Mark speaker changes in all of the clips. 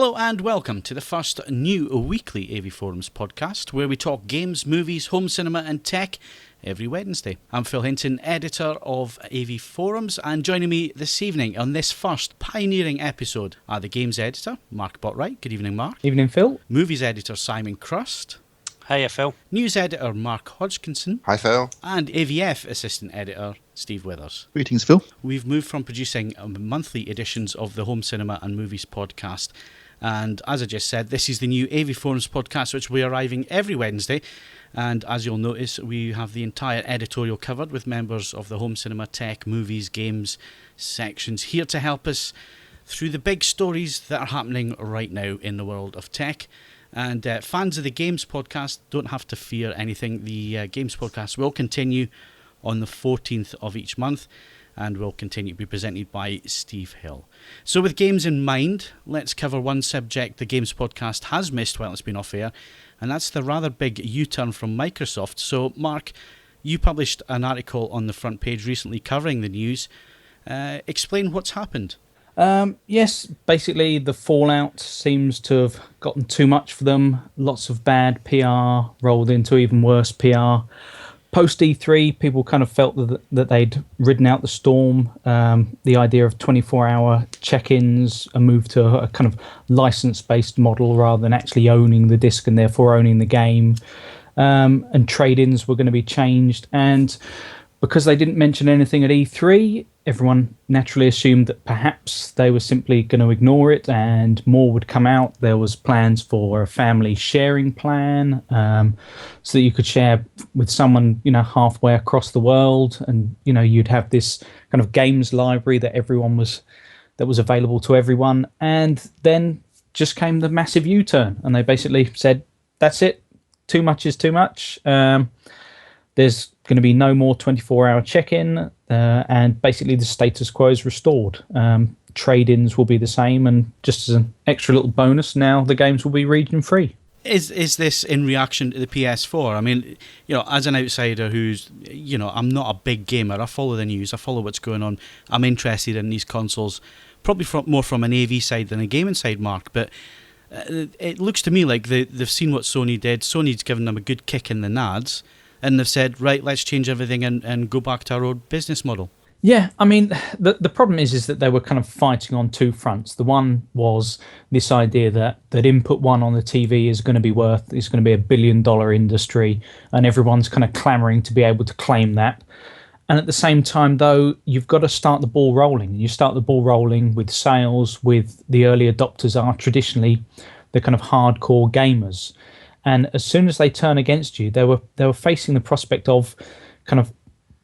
Speaker 1: Hello and welcome to the first new weekly AVForums podcast, where we talk games, movies, home cinema and tech every Wednesday. I'm Phil Hinton, editor of AVForums, and joining me this evening on this first pioneering episode are the games editor, Mark Botwright. Good evening, Mark.
Speaker 2: Evening, Phil.
Speaker 1: Movies editor, Simon Crust.
Speaker 3: Hiya, Phil.
Speaker 1: News editor, Mark Hodgkinson.
Speaker 4: Hi, Phil.
Speaker 1: And AVF assistant editor, Steve Withers.
Speaker 5: Greetings, Phil.
Speaker 1: We've moved from producing monthly editions of the Home Cinema and Movies podcast, and as I just said, this is the new AVForums podcast, which will be arriving every Wednesday. And as you'll notice, we have the entire editorial covered with members of the home cinema, tech, movies, games sections here to help us through the big stories that are happening right now in the world of tech. And fans of the Games podcast don't have to fear anything. The Games podcast will continue on the 14th of each month and will continue to be presented by Steve Hill. So with games in mind, let's cover one subject the Games podcast has missed while it's been off air, and that's the rather big U-turn from Microsoft. So Mark, you published an article on the front page recently covering the news. Explain what's happened.
Speaker 2: Yes, basically the fallout seems to have gotten too much for them. Lots of bad PR rolled into even worse PR. Post E3, people kind of felt that they'd ridden out the storm. The idea of 24-hour check-ins, a move to a kind of license-based model rather than actually owning the disc and therefore owning the game. And trade-ins were going to be changed. And because they didn't mention anything at E3, everyone naturally assumed that perhaps they were simply going to ignore it and more would come out. There was plans for a family sharing plan, so that you could share with someone, halfway across the world, and you'd have this kind of games library that was available to everyone. And then just came the massive U-turn, and they basically said, "That's it. Too much is too much." There's going to be no more 24-hour check-in, and basically the status quo is restored. Trade-ins will be the same, and just as an extra little bonus, now the games will be region-free.
Speaker 1: Is this in reaction to the PS4? I mean, as an outsider who's, I'm not a big gamer. I follow the news. I follow what's going on. I'm interested in these consoles, probably more from an AV side than a gaming side, Mark. But it looks to me like they've seen what Sony did. Sony's given them a good kick in the nads, and they've said, right, let's change everything and go back to our old business model.
Speaker 2: Yeah, I mean, the problem is that they were kind of fighting on two fronts. The one was this idea that input one on the TV is going to be $1 billion industry, and everyone's kind of clamoring to be able to claim that. And at the same time, though, you've got to start the ball rolling. You start the ball rolling with sales, with the early adopters are traditionally the kind of hardcore gamers. And as soon as they turn against you, they were facing the prospect of kind of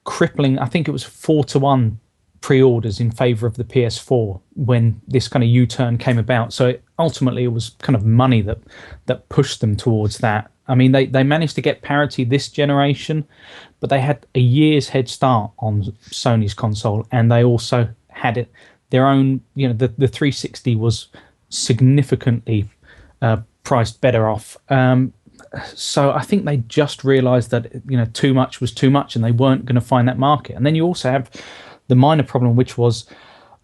Speaker 2: crippling, I think it was 4-1 pre-orders in favour of the PS4 when this kind of U-turn came about. So ultimately it was kind of money that pushed them towards that. I mean, they managed to get parity this generation, but they had a year's head start on Sony's console, and they also had their own, the 360 was significantly priced better off. So I think they just realised that too much was too much, and they weren't going to find that market. And then you also have the minor problem, which was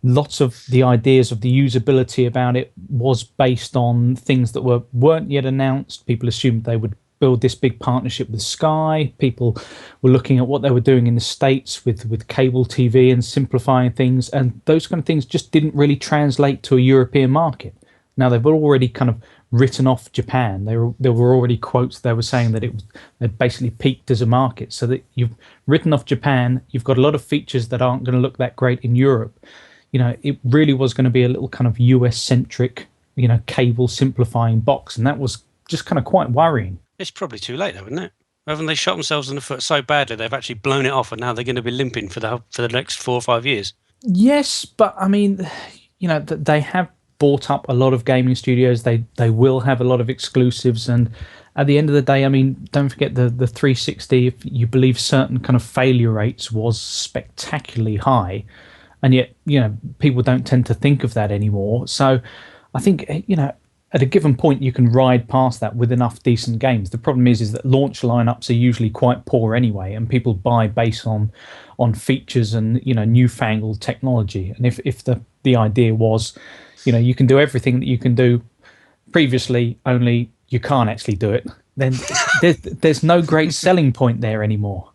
Speaker 2: lots of the ideas of the usability about it was based on things that weren't yet announced. People assumed they would build this big partnership with Sky. People were looking at what they were doing in the States with cable TV and simplifying things, and those kind of things just didn't really translate to a European market. Now, they've already kind of written off Japan. There were already quotes they were saying that it basically peaked as a market. So that you've written off Japan, you've got a lot of features that aren't going to look that great in Europe. It really was going to be a little kind of US-centric, cable simplifying box, and that was just kind of quite worrying.
Speaker 3: It's probably too late, though, isn't it? Haven't they shot themselves in the foot so badly they've actually blown it off, and now they're going to be limping for the next 4 or 5 years?
Speaker 2: Yes, but I mean, they have bought up a lot of gaming studios. They will have a lot of exclusives, and at the end of the day, I mean, don't forget the 360, if you believe certain kind of failure rates, was spectacularly high, and yet people don't tend to think of that anymore. So I think at a given point you can ride past that with enough decent games. The problem is that launch lineups are usually quite poor anyway, and people buy based on features and newfangled technology. And if the idea was you can do everything that you can do previously only you can't actually do it, then there's no great selling point there anymore.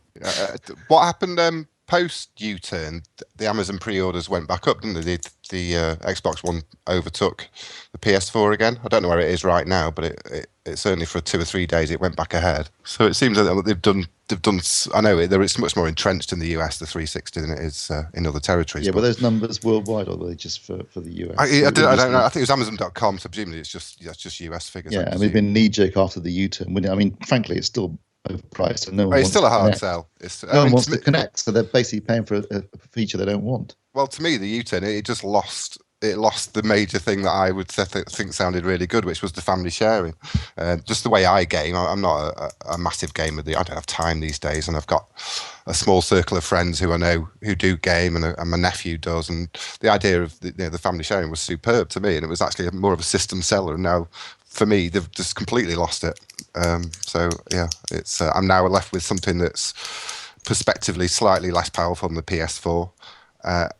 Speaker 4: What happened post U-turn? The Amazon pre-orders went back up, didn't they? The Xbox One overtook the PS4 again. I don't know where it is right now, but it certainly for 2 or 3 days it went back ahead. So it seems that they've done. I know it's much more entrenched in the US, the 360, than it is in other territories.
Speaker 5: Yeah, but those numbers worldwide, or are they just for the US?
Speaker 4: I don't know. I think it was Amazon.com, so presumably it's just US figures.
Speaker 5: Yeah, and they've been knee-jerk after the U-turn. I mean, frankly, it's still overpriced, and no one.
Speaker 4: It's still a hard sell.
Speaker 5: No one wants to connect, so they're basically paying for a feature they don't want.
Speaker 4: Well, to me, the U-turn it just lost. It lost the major thing that I would think sounded really good, which was the family sharing. Just the way I game, I'm not a massive gamer. I don't have time these days, and I've got a small circle of friends who I know who do game, and my nephew does. And the idea of the family sharing was superb to me, and it was actually more of a system seller. And now, for me, they've just completely lost it. So yeah, it's I'm now left with something that's prospectively slightly less powerful than the PS4,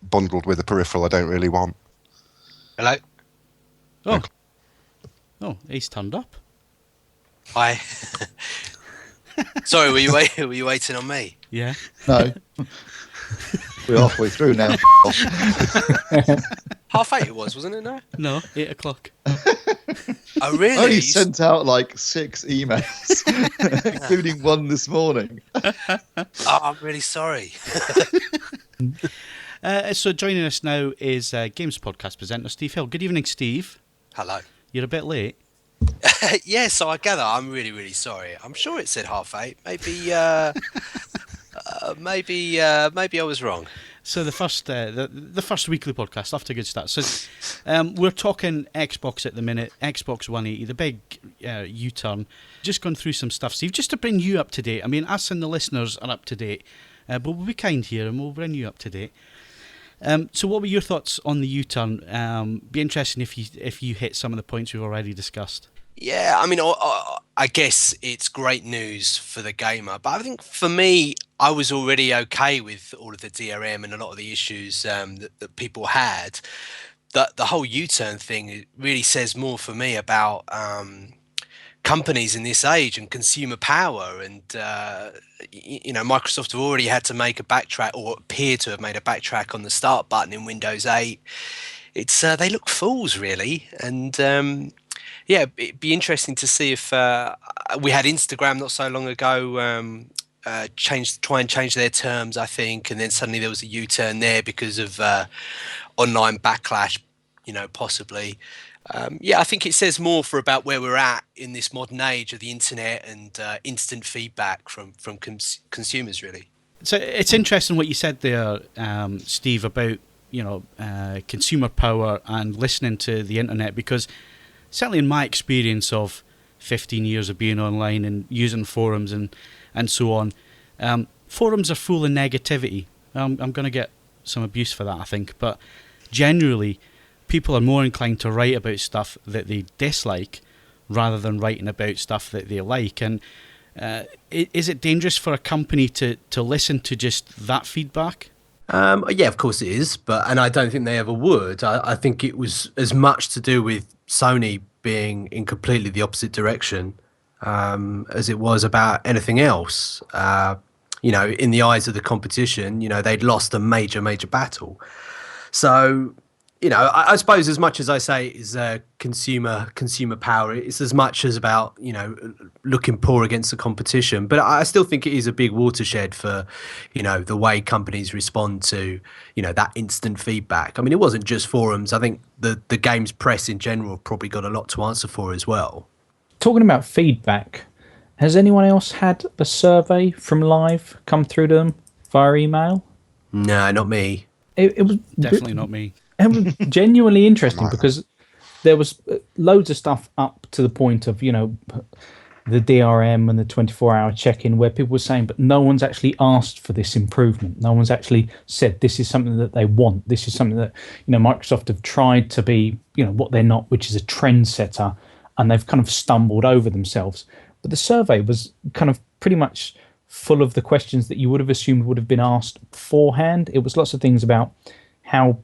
Speaker 4: bundled with a peripheral I don't really want.
Speaker 6: Hello.
Speaker 1: Oh, he's turned up.
Speaker 6: Hi. Sorry, were you waiting on me?
Speaker 1: Yeah.
Speaker 5: No. We're halfway through now.
Speaker 6: 8:30 it was, wasn't it?
Speaker 1: No, 8 o'clock.
Speaker 6: Oh, really?
Speaker 5: I only sent out like 6 emails, including one this morning.
Speaker 6: Oh, I'm really sorry.
Speaker 1: So joining us now is Games Podcast presenter Steve Hill. Good evening, Steve.
Speaker 6: Hello.
Speaker 1: You're a bit late.
Speaker 6: Yeah, so I gather I'm really, really sorry. I'm sure it said 8:30. Maybe I was wrong.
Speaker 1: So the first weekly podcast, off to a good start. So we're talking Xbox at the minute, Xbox 180, the big U-turn. Just gone through some stuff, Steve, just to bring you up to date. I mean, us and the listeners are up to date, but we'll be kind here and we'll bring you up to date. So what were your thoughts on the U-turn? Be interesting if you hit some of the points we've already discussed.
Speaker 6: Yeah, I mean, I guess it's great news for the gamer, but I think for me, I was already okay with all of the DRM and a lot of the issues that people had. The whole U-turn thing, it really says more for me about companies in this age and consumer power. And, Microsoft have already had to make a backtrack, or appear to have made a backtrack on the start button in Windows 8. It's they look fools, really. And yeah, it'd be interesting to see if we had Instagram not so long ago try and change their terms, I think, and then suddenly there was a U-turn there because of online backlash, possibly. Yeah, I think it says more about where we're at in this modern age of the internet and instant feedback from consumers, really.
Speaker 1: So it's interesting what you said there, Steve, about consumer power and listening to the internet, because certainly in my experience of 15 years of being online and using forums and so on, forums are full of negativity. I'm going to get some abuse for that, I think, but generally people are more inclined to write about stuff that they dislike rather than writing about stuff that they like. And is it dangerous for a company to listen to just that feedback?
Speaker 3: Yeah, of course it is, and I don't think they ever would. I think it was as much to do with Sony being in completely the opposite direction as it was about anything else. In the eyes of the competition, they'd lost a major battle. So, I suppose as much as I say is consumer power, it's as much as about, looking poor against the competition. But I still think it is a big watershed for, the way companies respond to, that instant feedback. I mean, it wasn't just forums. I think the games press in general probably got a lot to answer for as well.
Speaker 2: Talking about feedback, has anyone else had a survey from Live come through to them via email?
Speaker 3: No, not me.
Speaker 2: It was
Speaker 1: definitely not me.
Speaker 2: It was genuinely interesting because there was loads of stuff up to the point of, the DRM and the 24-hour check-in where people were saying, but no one's actually asked for this improvement. No one's actually said this is something that they want. This is something that, Microsoft have tried to be, what they're not, which is a trendsetter, and they've kind of stumbled over themselves. But the survey was kind of pretty much full of the questions that you would have assumed would have been asked beforehand. It was lots of things about how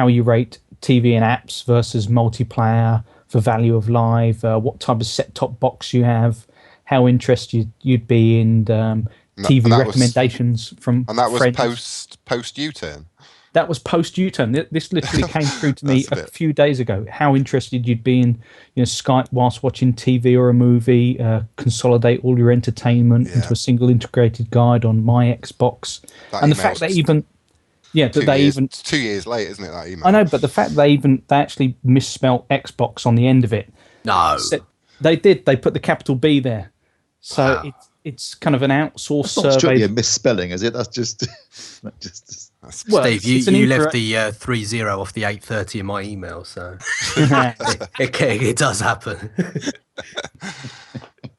Speaker 2: you rate TV and apps versus multiplayer for value of live, what type of set-top box you have, how interested you'd be in TV recommendations from friends.
Speaker 4: And that was post U-turn?
Speaker 2: That was post U-turn. This literally came through to me a few days ago. How interested you'd be in, Skype whilst watching TV or a movie, consolidate all your entertainment into a single integrated guide on my Xbox. And the fact that even... Yeah, that
Speaker 4: it's 2 years late, isn't it, that email?
Speaker 2: I know, but the fact they actually misspelt Xbox on the end of it.
Speaker 3: No.
Speaker 2: They did. They put the capital B there. So it's kind of an outsourced survey.
Speaker 5: That's not strictly a misspelling, is it? That's just...
Speaker 3: Steve, you left the 30 off the 830 in my email, so it does happen.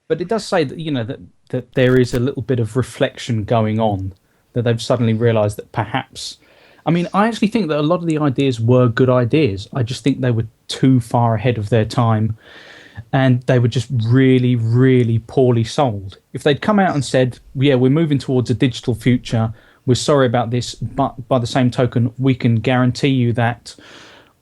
Speaker 2: But it does say that, that there is a little bit of reflection going on, that they've suddenly realised that perhaps... I mean, I actually think that a lot of the ideas were good ideas. I just think they were too far ahead of their time, and they were just really, really poorly sold. If they'd come out and said, yeah, we're moving towards a digital future, we're sorry about this, but by the same token, we can guarantee you that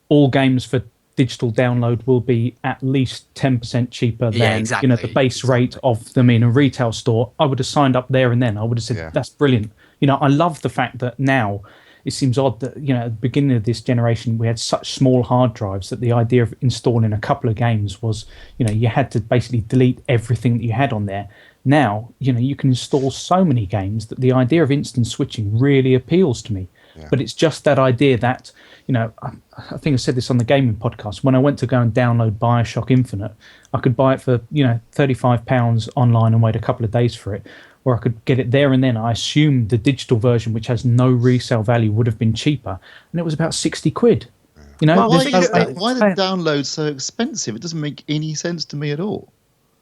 Speaker 2: all games for digital download will be at least 10% cheaper than the base rate of them in a retail store, I would have signed up there and then. I would have said, that's brilliant. I love the fact that now it seems odd that, at the beginning of this generation, we had such small hard drives that the idea of installing a couple of games was, you had to basically delete everything that you had on there. Now, you can install so many games that the idea of instant switching really appeals to me. Yeah. But it's just that idea that, I think I said this on the gaming podcast, when I went to go and download BioShock Infinite, I could buy it for, £35 online and wait a couple of days for it. Or I could get it there and then. I assume the digital version, which has no resale value, would have been cheaper. And it was about 60 quid.
Speaker 5: Why the download so expensive? It doesn't make any sense to me at all.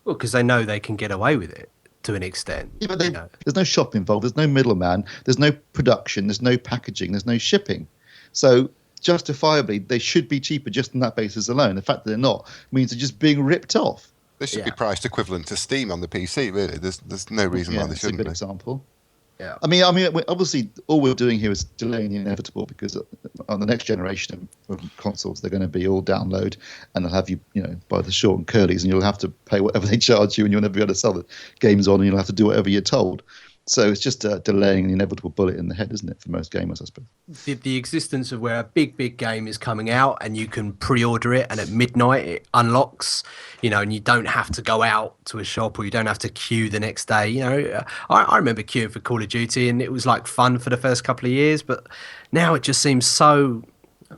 Speaker 3: Well, because they know they can get away with it to an extent.
Speaker 5: Yeah, but there's no shop involved. There's no middleman. There's no production. There's no packaging. There's no shipping. So justifiably, they should be cheaper just on that basis alone. The fact that they're not means they're just being ripped off.
Speaker 4: They should be priced equivalent to Steam on the PC, really. There's no reason why they shouldn't be.
Speaker 5: That's a good example. Yeah. I mean, obviously, all we're doing here is delaying the inevitable, because on the next generation of consoles, they're going to be all download, and they'll have you, by the short and curlies, and you'll have to pay whatever they charge you, and you'll never be able to sell the games on, and you'll have to do whatever you're told. So it's just delaying the inevitable bullet in the head, isn't it, for most gamers, I suppose?
Speaker 3: The existence of where a big game is coming out and you can pre-order it, and at midnight it unlocks, and you don't have to go out to a shop, or you don't have to queue the next day. I remember queuing for Call of Duty, and it was like fun for the first couple of years, but now it just seems so...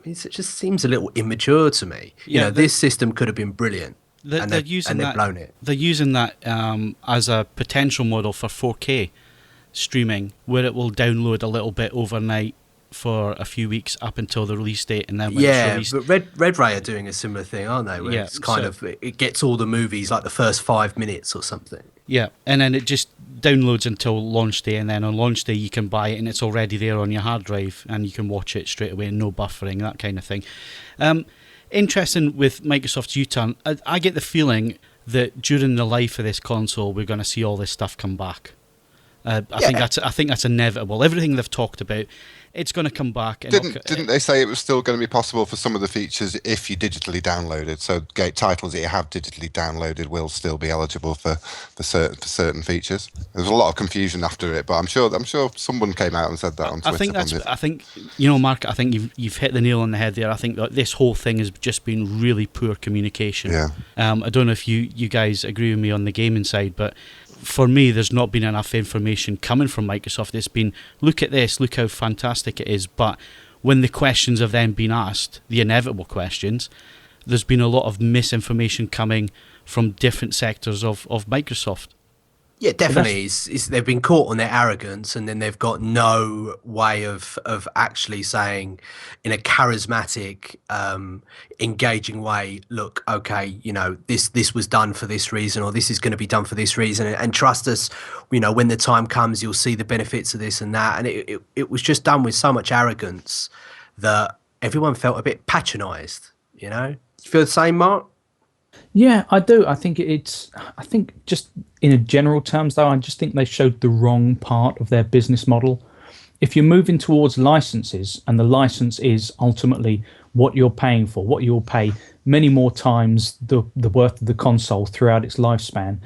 Speaker 3: it just seems a little immature to me. This system could have been brilliant. They've blown it.
Speaker 1: They're using that as a potential model for 4K streaming, where it will download a little bit overnight for a few weeks up until the release date, and then when it's released...
Speaker 3: but Red Ray are doing a similar thing, aren't they? Where it's kind of, it gets all the movies like the first 5 minutes or something.
Speaker 1: Yeah, and then it just downloads until launch day, and then on launch day you can buy it and it's already there on your hard drive, and you can watch it straight away, no buffering, that kind of thing. Interesting with Microsoft's U-turn, I get the feeling that during the life of this console we're going to see all this stuff come back. I think that's inevitable. Everything they've talked about, it's going to come back. And
Speaker 4: didn't they say it was still going to be possible for some of the features if you digitally downloaded? So titles that you have digitally downloaded will still be eligible for certain features. There's a lot of confusion after it, but I'm sure someone came out and said that on Twitter.
Speaker 1: I think Mark, I think you've hit the nail on the head there. I think that this whole thing has just been really poor communication.
Speaker 4: Yeah.
Speaker 1: I don't know if you guys agree with me on the gaming side, but for me, there's not been enough information coming from Microsoft. It's been, look at this, look how fantastic it is. But when the questions have then been asked, the inevitable questions, there's been a lot of misinformation coming from different sectors of Microsoft.
Speaker 3: Yeah, definitely. They've been caught on their arrogance, and then they've got no way of actually saying in a charismatic, engaging way, look, okay, this was done for this reason, or this is going to be done for this reason, and trust us, when the time comes, you'll see the benefits of this and that. And it was just done with so much arrogance that everyone felt a bit patronised, Do you feel the same, Mark?
Speaker 2: Yeah, I do. I think just in a general terms, though, I just think they showed the wrong part of their business model. if you're moving towards licenses, and the license is ultimately what you're paying for, what you'll pay many more times the worth of the console throughout its lifespan,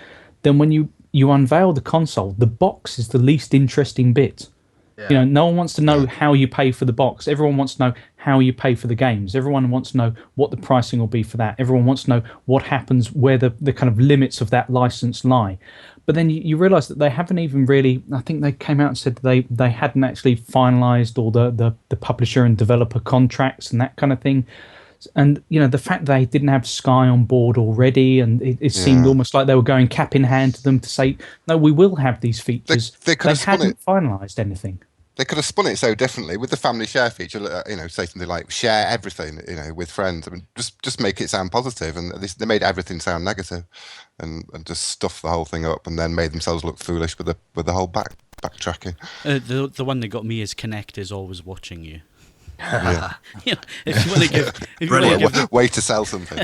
Speaker 2: then when you unveil the console, the box is the least interesting bit. Yeah. No one wants to know how you pay for the box. Everyone wants to know how you pay for the games. Everyone wants to know what the pricing will be for that. Everyone wants to know what happens, where the kind of limits of that license lie. But then you realise that they haven't even really. I think they came out and said they hadn't actually finalised all the publisher and developer contracts and that kind of thing. And the fact they didn't have Sky on board already, and it seemed almost like they were going cap in hand to them to say, no, we will have these features. They hadn't finalised anything.
Speaker 4: They could have spun it so differently with the family share feature. Say something like share everything, with friends. I mean, just make it sound positive, and they made everything sound negative, and just stuffed the whole thing up, and then made themselves look foolish with the whole backtracking.
Speaker 1: The one that got me is Kinect is always watching you.
Speaker 4: Yeah.
Speaker 1: If you want to give,
Speaker 4: way to sell something.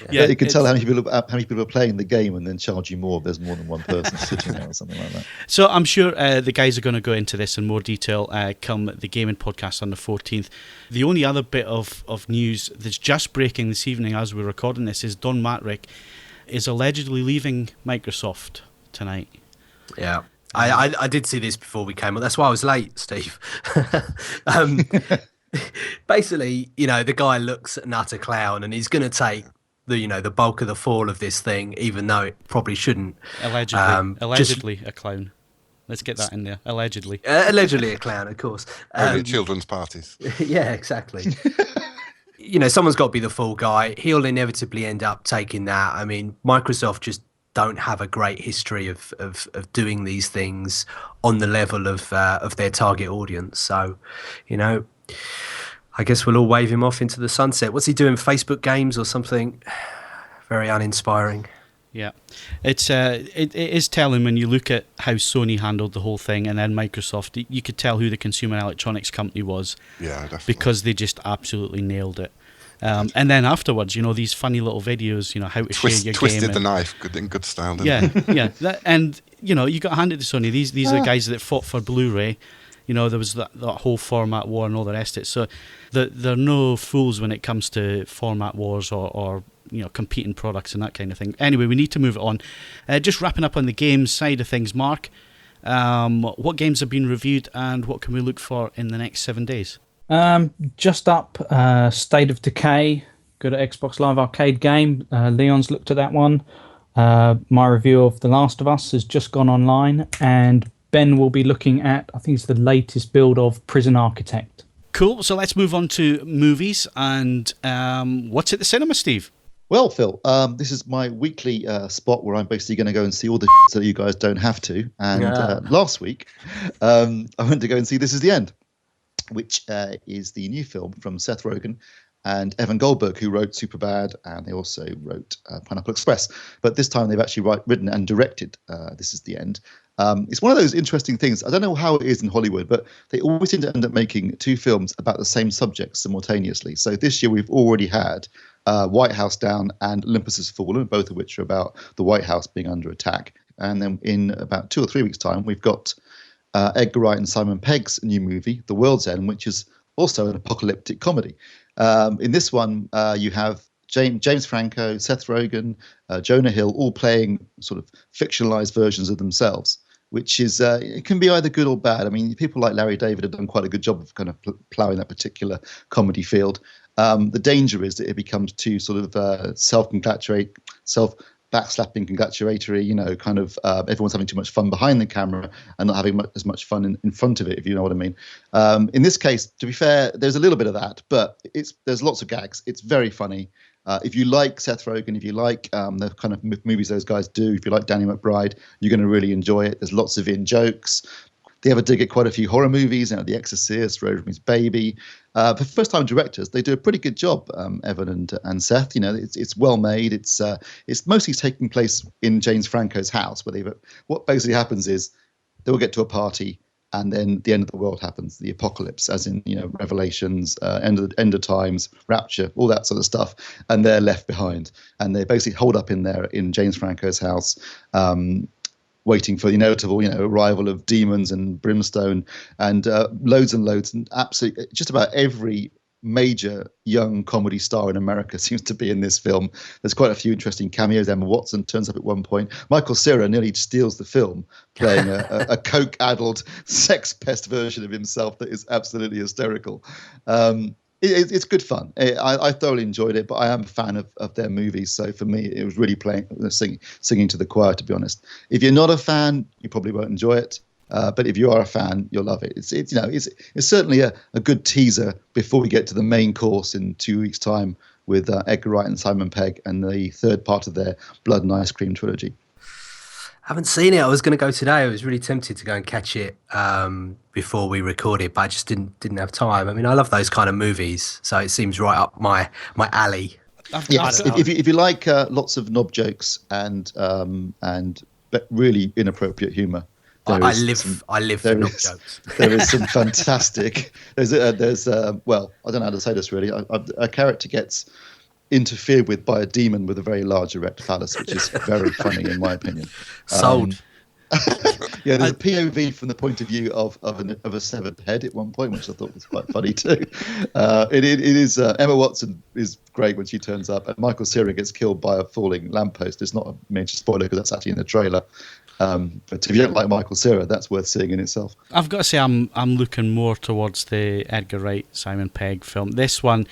Speaker 5: You can tell how many people are playing the game, and then charge you more if there's more than one person sitting there or something like that.
Speaker 1: So I'm sure the guys are going to go into this in more detail come the gaming podcast on the 14th. The only other bit of news that's just breaking this evening as we're recording this is Don Matrick is allegedly leaving Microsoft tonight.
Speaker 3: Yeah. I did see this before we came on. That's why I was late, Steve. Basically, the guy looks an utter clown, and he's going to take the bulk of the fall of this thing, even though it probably shouldn't.
Speaker 1: Allegedly a clown. Let's get that in there. Allegedly.
Speaker 3: Allegedly a clown, of course.
Speaker 4: Only at children's parties.
Speaker 3: Yeah, exactly. Someone's got to be the fall guy. He'll inevitably end up taking that. I mean, Microsoft just don't have a great history of doing these things on the level of their target audience. So, I guess we'll all wave him off into the sunset. What's he doing? Facebook games or something? Very uninspiring.
Speaker 1: Yeah, it is telling when you look at how Sony handled the whole thing, and then Microsoft. You could tell who the consumer electronics company was.
Speaker 4: Yeah, definitely.
Speaker 1: Because they just absolutely nailed it. And then afterwards, these funny little videos, how to share your
Speaker 4: twisted
Speaker 1: game.
Speaker 4: the knife in good style, didn't
Speaker 1: Yeah. And, you got to hand it to Sony. These are the guys that fought for Blu-ray. There was that whole format war and all the rest of it. So they're no fools when it comes to format wars or competing products and that kind of thing. Anyway, we need to move it on. Just wrapping up on the games side of things, Mark. What games have been reviewed and what can we look for in the next 7 days?
Speaker 2: Just up, State of Decay, good at Xbox Live Arcade game. Leon's looked at that one. My review of The Last of Us has just gone online, and Ben will be looking at, I think it's the latest build of Prison Architect.
Speaker 1: Cool, so let's move on to movies, and what's at the cinema, Steve?
Speaker 5: Well, Phil, this is my weekly spot where I'm basically going to go and see all the so you guys don't have to. And last week, I went to go and see This Is the End, which is the new film from Seth Rogen and Evan Goldberg, who wrote Superbad, and they also wrote Pineapple Express. But this time they've actually written and directed This Is the End. It's one of those interesting things. I don't know how it is in Hollywood, but they always seem to end up making two films about the same subject simultaneously. So this year we've already had White House Down and Olympus Has Fallen, both of which are about the White House being under attack. And then in about 2 or 3 weeks' time, we've got Edgar Wright and Simon Pegg's new movie, The World's End, which is also an apocalyptic comedy. In this one, you have James Franco, Seth Rogen, Jonah Hill, all playing sort of fictionalized versions of themselves, which is it can be either good or bad. I mean, people like Larry David have done quite a good job of kind of ploughing that particular comedy field. The danger is that it becomes too sort of backslapping, congratulatory, kind of everyone's having too much fun behind the camera and not having as much fun in front of it, if you know what I mean. In this case, to be fair, there's a little bit of that, but there's lots of gags. It's very funny. If you like Seth Rogen, if you like the kind of movies those guys do, if you like Danny McBride, you're going to really enjoy it. There's lots of in-jokes. They ever dig at quite a few horror movies, The Exorcist, Rosemary's Baby. For first-time directors, they do a pretty good job, Evan and Seth. It's well made. It's mostly taking place in James Franco's house, where what basically happens is they will get to a party, and then the end of the world happens, the apocalypse, as in Revelations, end of times, Rapture, all that sort of stuff, and they're left behind, and they basically hold up in James Franco's house. waiting for the inevitable, arrival of demons and brimstone, and loads and absolutely just about every major young comedy star in America seems to be in this film. There's quite a few interesting cameos. Emma Watson turns up at one point. Michael Cera nearly steals the film, playing a coke-addled sex pest version of himself that is absolutely hysterical. It's good fun. I thoroughly enjoyed it, but I am a fan of their movies. So for me, it was really singing to the choir, to be honest. If you're not a fan, you probably won't enjoy it. But if you are a fan, you'll love it. It's certainly a good teaser before we get to the main course in 2 weeks' time with Edgar Wright and Simon Pegg and the third part of their Blood and Ice Cream trilogy.
Speaker 3: I haven't seen it. I was going to go today. I was really tempted to go and catch it before we recorded, but I just didn't have time. I mean, I love those kind of movies, so it seems right up my alley.
Speaker 5: Yes, if you like lots of knob jokes and really inappropriate humour.
Speaker 3: I live for knob jokes.
Speaker 5: There is some fantastic. There's well, I don't know how to say this really. A character gets interfered with by a demon with a very large erect phallus, which is very funny in my opinion.
Speaker 3: Sold.
Speaker 5: Yeah, there's a POV from the point of view of a severed head at one point, which I thought was quite funny too. It is Emma Watson is great when she turns up, and Michael Cera gets killed by a falling lamppost. It's not a major spoiler because that's actually in the trailer. But if you don't like Michael Cera, that's worth seeing in itself.
Speaker 1: I've got to say, I'm looking more towards the Edgar Wright, Simon Pegg film. This one,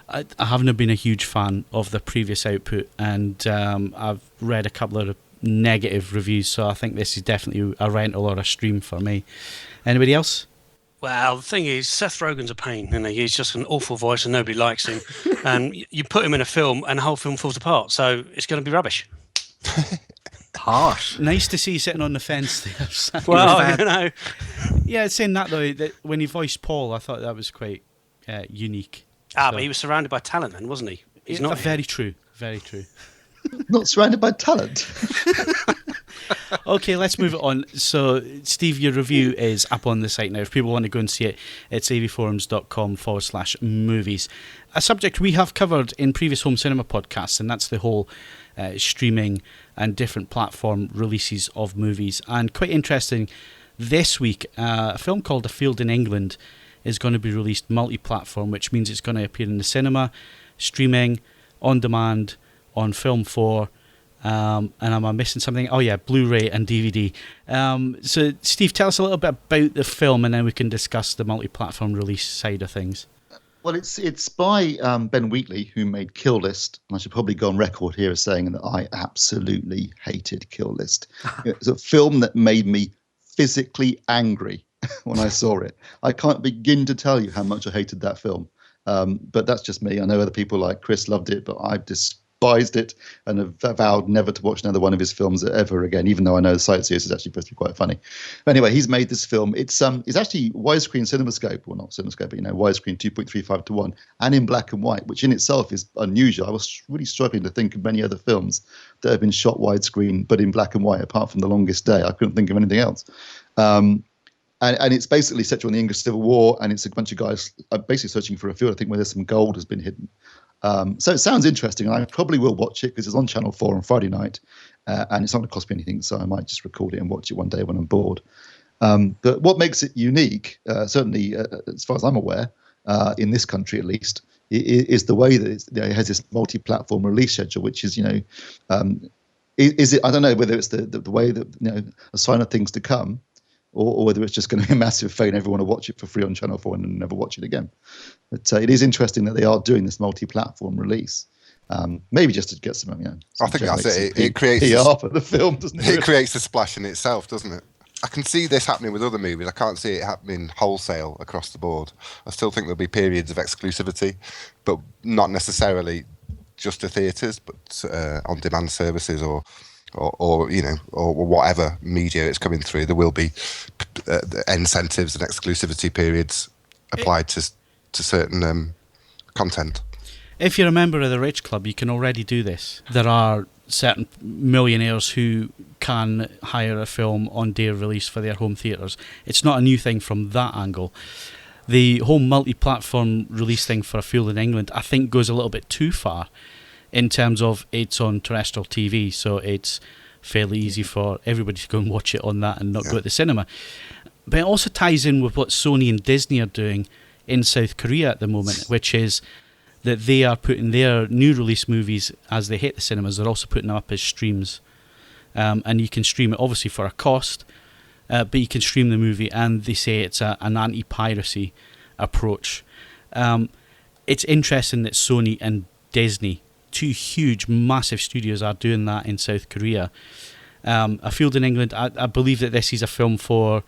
Speaker 1: I haven't been a huge fan of the previous output, and I've read a couple of negative reviews, so I think this is definitely a rental or a stream for me. Anybody else?
Speaker 7: Well, the thing is, Seth Rogen's a pain, isn't he? He's just an awful voice and nobody likes him. And you put him in a film and the whole film falls apart, so it's going to be rubbish.
Speaker 3: Harsh.
Speaker 1: Nice to see you sitting on the fence there.
Speaker 7: Well,
Speaker 1: Yeah, saying that though, that when he voiced Paul, I thought that was quite unique.
Speaker 7: But he was surrounded by talent then, wasn't he? He's not.
Speaker 1: Very true. Very true.
Speaker 5: Not surrounded by talent.
Speaker 1: Okay, let's move it on. So, Steve, your review is up on the site now. If people want to go and see it, it's avforums.com/movies. A subject we have covered in previous home cinema podcasts, and that's the whole streaming and different platform releases of movies. And quite interesting, this week, a film called A Field in England is going to be released multi-platform, which means it's going to appear in the cinema, streaming, on demand, on Film 4, and am I missing something? Oh yeah, Blu-ray and DVD. So Steve, tell us a little bit about the film, and then we can discuss the multi-platform release side of things.
Speaker 5: Well, it's by Ben Wheatley, who made Kill List, and I should probably go on record here as saying that I absolutely hated Kill List. It's a film that made me physically angry when I saw it. I can't begin to tell you how much I hated that film. But that's just me. I know other people like Chris loved it, but I despised it and have vowed never to watch another one of his films ever again, even though I know the Sightseers is actually supposed to be quite funny. But anyway, he's made this film. It's actually widescreen CinemaScope, well, not CinemaScope, but widescreen 2.35:1, and in black and white, which in itself is unusual. I was really struggling to think of many other films that have been shot widescreen but in black and white, apart from The Longest Day. I couldn't think of anything else. And it's basically set during the English Civil War, and it's a bunch of guys basically searching for a field, I think, where there's some gold has been hidden. So it sounds interesting, and I probably will watch it because it's on Channel 4 on Friday night, and it's not going to cost me anything, so I might just record it and watch it one day when I'm bored. But what makes it unique, certainly as far as I'm aware, in this country at least, is the way that it has this multi-platform release schedule, which is, is it? I don't know whether it's the way that a sign of things to come, or whether it's just going to be a massive fail and everyone will watch it for free on Channel 4 and never watch it again. But it is interesting that they are doing this multi-platform release. Maybe just to get some,
Speaker 4: I think that's it. It creates
Speaker 5: PR for the film, doesn't it?
Speaker 4: It creates a splash in itself, doesn't it? I can see this happening with other movies. I can't see it happening wholesale across the board. I still think there'll be periods of exclusivity, but not necessarily just to theatres, but on-demand services or whatever media it's coming through. There will be incentives and exclusivity periods applied to certain content.
Speaker 1: If you're a member of the Rich Club, you can already do this. There are certain millionaires who can hire a film on day of release for their home theatres. It's not a new thing from that angle. The whole multi-platform release thing for A Field in England, I think, goes a little bit too far in terms of it's on terrestrial TV, so it's fairly easy for everybody to go and watch it on that and not go to the cinema. But it also ties in with what Sony and Disney are doing in South Korea at the moment, which is that they are putting their new release movies, as they hit the cinemas, they're also putting them up as streams. And you can stream it obviously for a cost, but you can stream the movie, and they say it's an anti-piracy approach. It's interesting that Sony and Disney, two huge, massive studios, are doing that in South Korea. A Field in England, I believe that this is a film for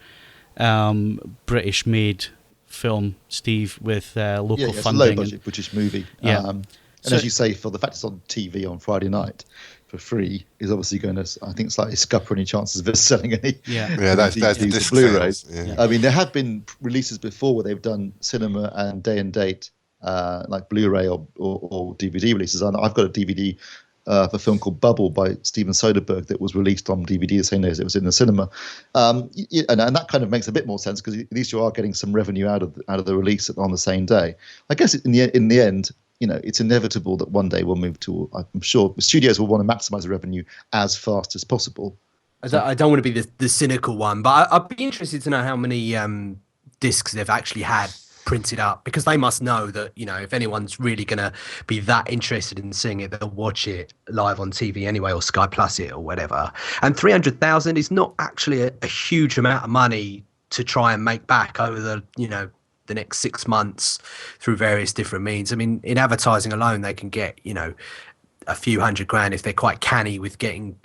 Speaker 1: British-made film, Steve, with local
Speaker 5: it's
Speaker 1: funding.
Speaker 5: a low-budget British movie.
Speaker 1: Yeah.
Speaker 5: And as you say, for the fact it's on TV on Friday night for free, is obviously going to, I think, slightly scupper any chances of us selling any.
Speaker 4: That's the disc
Speaker 5: Blu-rays.
Speaker 4: sales. Yeah.
Speaker 5: I mean, there have been releases before where they've done cinema and day and date, like Blu-ray or DVD releases. And I've got a DVD of a film called Bubble by Steven Soderbergh that was released on DVD the same day as it was in the cinema, and that kind of makes a bit more sense because at least you are getting some revenue out of the release on the same day. I guess in the end, it's inevitable that one day we'll move to. I'm sure studios will want to maximize the revenue as fast as possible.
Speaker 3: I don't want to be the cynical one, but I'd be interested to know how many discs they've actually had printed up, because they must know that, if anyone's really going to be that interested in seeing it, they'll watch it live on TV anyway, or Sky Plus it or whatever. And 300,000 is not actually a huge amount of money to try and make back over the next 6 months through various different means. I mean, in advertising alone, they can get, a few $100,000 if they're quite canny with getting,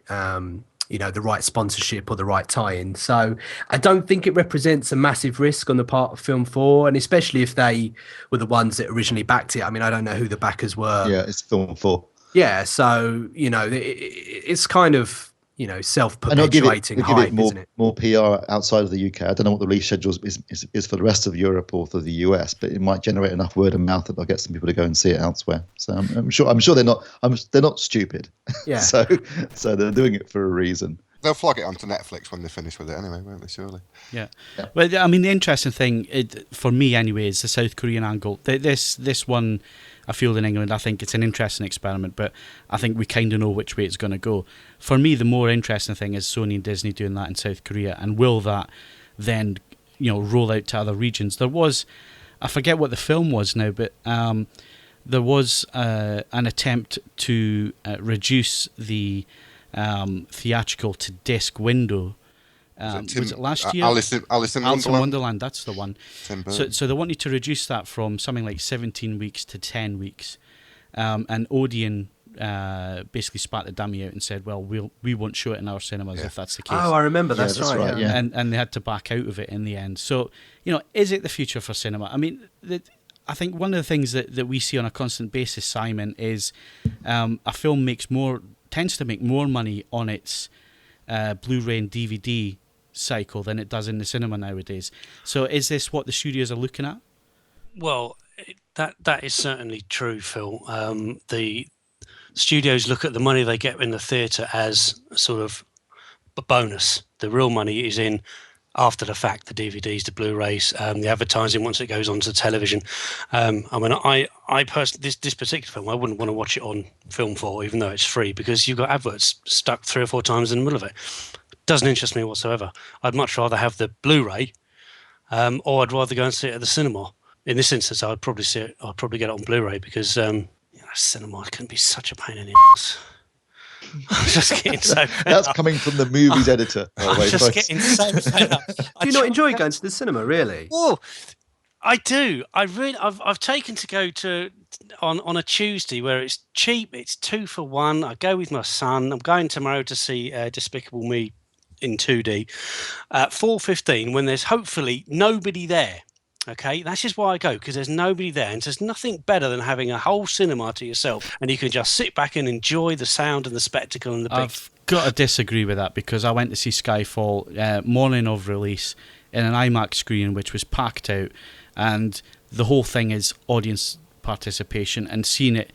Speaker 3: the right sponsorship or the right tie-in. So I don't think it represents a massive risk on the part of Film 4, and especially if they were the ones that originally backed it. I mean, I don't know who the backers were.
Speaker 5: Yeah, it's Film 4.
Speaker 3: Yeah, so, it's kind of, self-perpetuating hype, isn't it?
Speaker 5: More PR outside of the UK. I don't know what the release schedule is for the rest of Europe or for the US, but it might generate enough word of mouth that they'll get some people to go and see it elsewhere. So I'm sure they're not stupid.
Speaker 3: Yeah.
Speaker 5: so they're doing it for a reason.
Speaker 4: They'll flog it onto Netflix when they finish with it anyway, won't they, surely?
Speaker 1: Yeah. Well, I mean, the interesting thing, for me anyway, is the South Korean angle. This one, A Field in England, I think it's an interesting experiment, but I think we kind of know which way it's going to go. For me, the more interesting thing is Sony and Disney doing that in South Korea, and will that then, roll out to other regions? There was, I forget what the film was now, but there was an attempt to reduce the theatrical to disc window. Was it last year?
Speaker 4: Alice in
Speaker 1: Wonderland, that's the one.
Speaker 4: So
Speaker 1: they wanted to reduce that from something like 17 weeks to 10 weeks. And Odeon basically spat the dummy out and said, well, we won't show it in our cinemas if that's the case.
Speaker 3: Oh, I remember. That's right.
Speaker 5: Yeah.
Speaker 1: And they had to back out of it in the end. So, is it the future for cinema? I mean, I think one of the things that we see on a constant basis, Simon, is a film tends to make more money on its Blu-ray and DVD cycle than it does in the cinema nowadays. So is this what the studios are looking at?
Speaker 7: Well, that is certainly true, Phil. The studios look at the money they get in the theatre as a sort of a bonus. The real money is in after the fact, the DVDs, the Blu-rays, the advertising once it goes onto television. I mean, I personally, this particular film, I wouldn't want to watch it on Film 4, even though it's free, because you've got adverts stuck 3 or 4 times in the middle of it. Doesn't interest me whatsoever. I'd much rather have the Blu-ray, or I'd rather go and see it at the cinema. In this instance, I'd probably get it on Blu-ray, because cinema can be such a pain in the ass. I'm just getting so fed
Speaker 5: That's
Speaker 7: up.
Speaker 5: coming from the movies editor.
Speaker 7: I'm just getting so fed up.
Speaker 3: Do you not enjoy going to the cinema, really?
Speaker 7: Well, I do. I've taken to go to on a Tuesday where it's cheap. It's 2 for 1. I go with my son. I'm going tomorrow to see Despicable Me in 2D at 4:15 when there's hopefully nobody there. Okay, that's just why I go, because there's nobody there, and there's nothing better than having a whole cinema to yourself, and you can just sit back and enjoy the sound and the spectacle and the big.
Speaker 1: I've got to disagree with that, because I went to see Skyfall morning of release in an IMAX screen, which was packed out, and the whole thing is audience participation and seeing it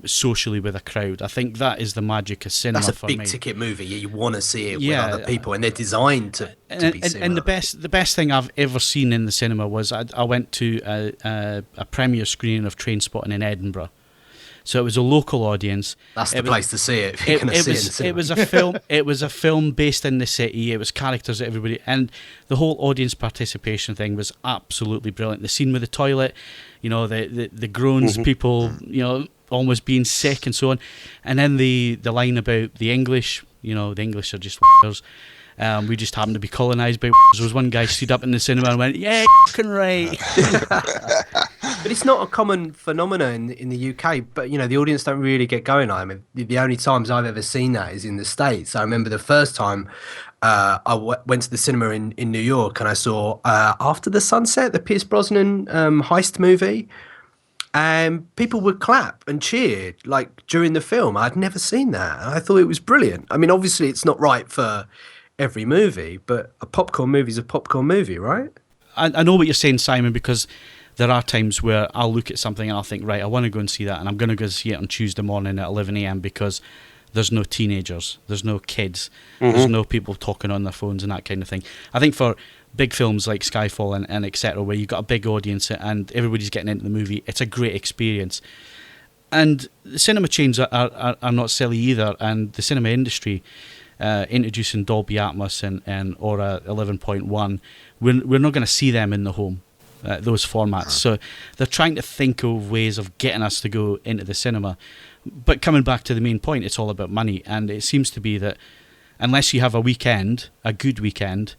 Speaker 1: socially with a crowd. I think that is the magic of cinema.
Speaker 3: That's a
Speaker 1: for
Speaker 3: big
Speaker 1: me.
Speaker 3: ticket movie. You want to see it with other people, and they're designed to be similar.
Speaker 1: And the best thing I've ever seen in the cinema was I went to a premiere screening of Trainspotting in Edinburgh, So it was a local audience.
Speaker 3: That's the place to see it. If you're going to see it in the cinema.
Speaker 1: It was a film. It was a film based in the city. It was characters that everybody, and the whole audience participation thing was absolutely brilliant. The scene with the toilet, you know, the groans, people, you know, almost being sick and so on, and then the line about the English. You know, the English are just w***ers. We just happened to be colonised by w***ers. There was one guy stood up in the cinema and went, "Yeah, f***ing right."
Speaker 3: But it's not a common phenomenon in the UK. But you know, the audience don't really get going. I mean, the only times I've ever seen that is in the States. I remember the first time I went to the cinema in New York, and I saw After the Sunset, the Pierce Brosnan heist movie. And people would clap and cheer like during the film. I'd never seen that. I thought it was brilliant. I mean, obviously, it's not right for every movie, but a popcorn movie is a popcorn movie, right?
Speaker 1: I know what you're saying, Simon, because there are times where I'll look at something and I'll think, right, I want to go and see that, and I'm going to go see it on Tuesday morning at 11 a.m. because there's no teenagers, there's no kids, there's no people talking on their phones and that kind of thing. I think for big films like Skyfall and etc., where you've got a big audience and everybody's getting into the movie, it's a great experience. And the cinema chains are not silly either, and the cinema industry introducing Dolby Atmos and Aura 11.1, we're not going to see them in the home, those formats. So they're trying to think of ways of getting us to go into the cinema. But coming back to the main point, it's all about money, and it seems to be that unless you have a weekend, a good weekend,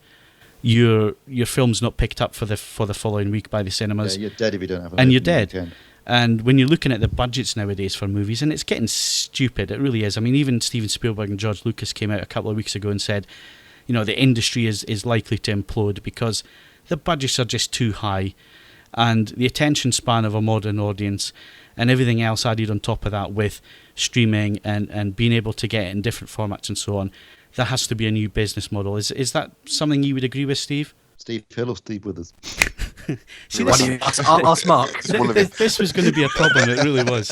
Speaker 1: your film's not picked up for the following week by the cinemas.
Speaker 5: Yeah, you're dead if you don't have.
Speaker 1: And you're dead.
Speaker 5: Weekend.
Speaker 1: And when you're looking at the budgets nowadays for movies, and it's getting stupid, it really is. I mean, even Steven Spielberg and George Lucas came out a couple of weeks ago and said, you know, the industry is likely to implode because the budgets are just too high, and the attention span of a modern audience and everything else added on top of that with streaming and being able to get it in different formats and so on, there has to be a new business model. Is that something you would agree with, Steve?
Speaker 5: Steve Hill or Steve Withers?
Speaker 1: See,
Speaker 3: ask Mark.
Speaker 1: This was going to be a problem. It really was.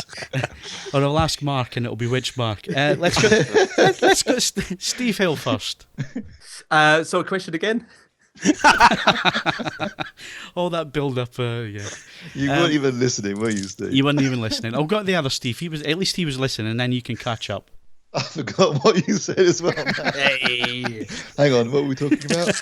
Speaker 1: Or I'll ask Mark, and it'll be which Mark. Let's go. Steve Hill first.
Speaker 3: So a question again.
Speaker 1: All that build up. Yeah.
Speaker 5: You weren't even listening, were you, Steve?
Speaker 1: You weren't even listening. I've got the other Steve. At least he was listening, and then you can catch up.
Speaker 5: I forgot what you said as well.
Speaker 3: Hey.
Speaker 5: Hang on, what were we talking about?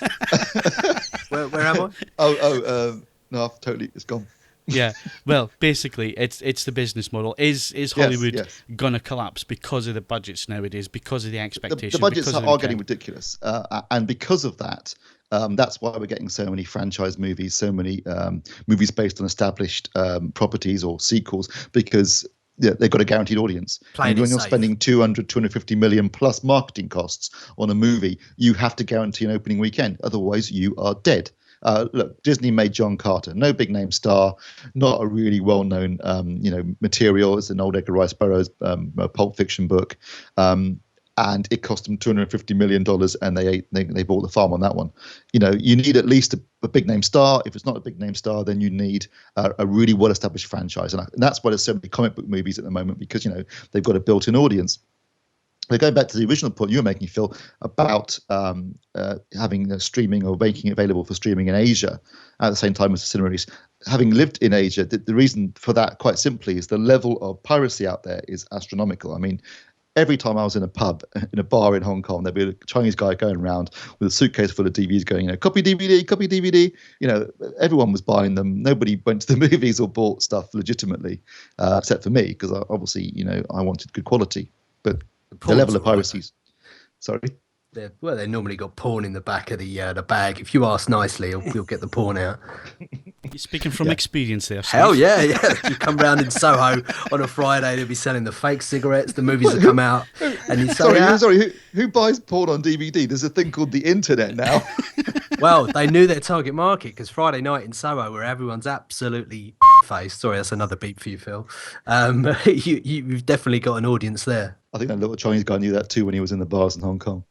Speaker 3: Where am
Speaker 5: I? No, it's gone.
Speaker 1: Yeah, well, basically, it's the business model. Is Hollywood gonna collapse because of the budgets nowadays? Because of the expectations?
Speaker 5: The budgets are getting ridiculous, and because of that, that's why we're getting so many franchise movies, so many movies based on established properties or sequels, because they've got a guaranteed audience. And when you're spending 250 million plus marketing costs on a movie, you have to guarantee an opening weekend. Otherwise, you are dead. Look, Disney made John Carter, no big name star, not a really well known, material. It's an old Edgar Rice Burroughs Pulp Fiction book, and it cost them $250 million, and they bought the farm on that one. You know, you need at least a big name star. If it's not a big name star, then you need a really well established franchise, and that's why there's so many comic book movies at the moment, because they've got a built-in audience. But going back to the original point you were making, Phil, about having streaming or making it available for streaming in Asia at the same time as the cinema release. Having lived in Asia, the reason for that, quite simply, is the level of piracy out there is astronomical. I mean, every time I was in a pub, in a bar in Hong Kong, there'd be a Chinese guy going around with a suitcase full of DVDs going, copy DVD, copy DVD. Everyone was buying them. Nobody went to the movies or bought stuff legitimately, except for me, because obviously, I wanted good quality. But the level of piracy. Sorry?
Speaker 3: They normally got porn in the back of the bag. If you ask nicely, you'll get the porn out.
Speaker 1: You're speaking from experience there, Steve.
Speaker 3: Hell yeah. You come round in Soho on a Friday, they'll be selling the fake cigarettes, the movies that come out. And you say,
Speaker 5: sorry, who buys porn on DVD? There's a thing called the internet now.
Speaker 3: Well, they knew their target market, because Friday night in Soho, where everyone's absolutely faced. Sorry, that's another beep for you, Phil. You've definitely got an audience there.
Speaker 5: I think that little Chinese guy knew that too when he was in the bars in Hong Kong.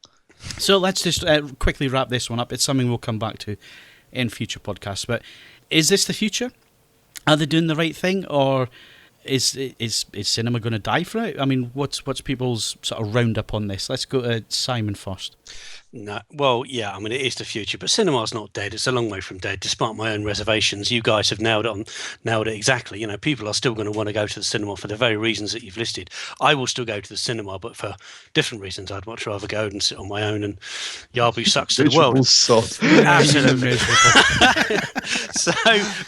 Speaker 1: So let's just quickly wrap this one up. It's something we'll come back to in future podcasts. But is this the future? Are they doing the right thing? Or is cinema going to die for it? I mean, what's people's sort of roundup on this? Let's go to Simon first.
Speaker 7: No, well, yeah, I mean, it is the future, but cinema's not dead. It's a long way from dead, despite my own reservations. You guys have nailed it exactly. You know, people are still going to want to go to the cinema for the very reasons that you've listed. I will still go to the cinema, but for different reasons. I'd much rather go and sit on my own and Yabu sucks to the world. Absolutely. So,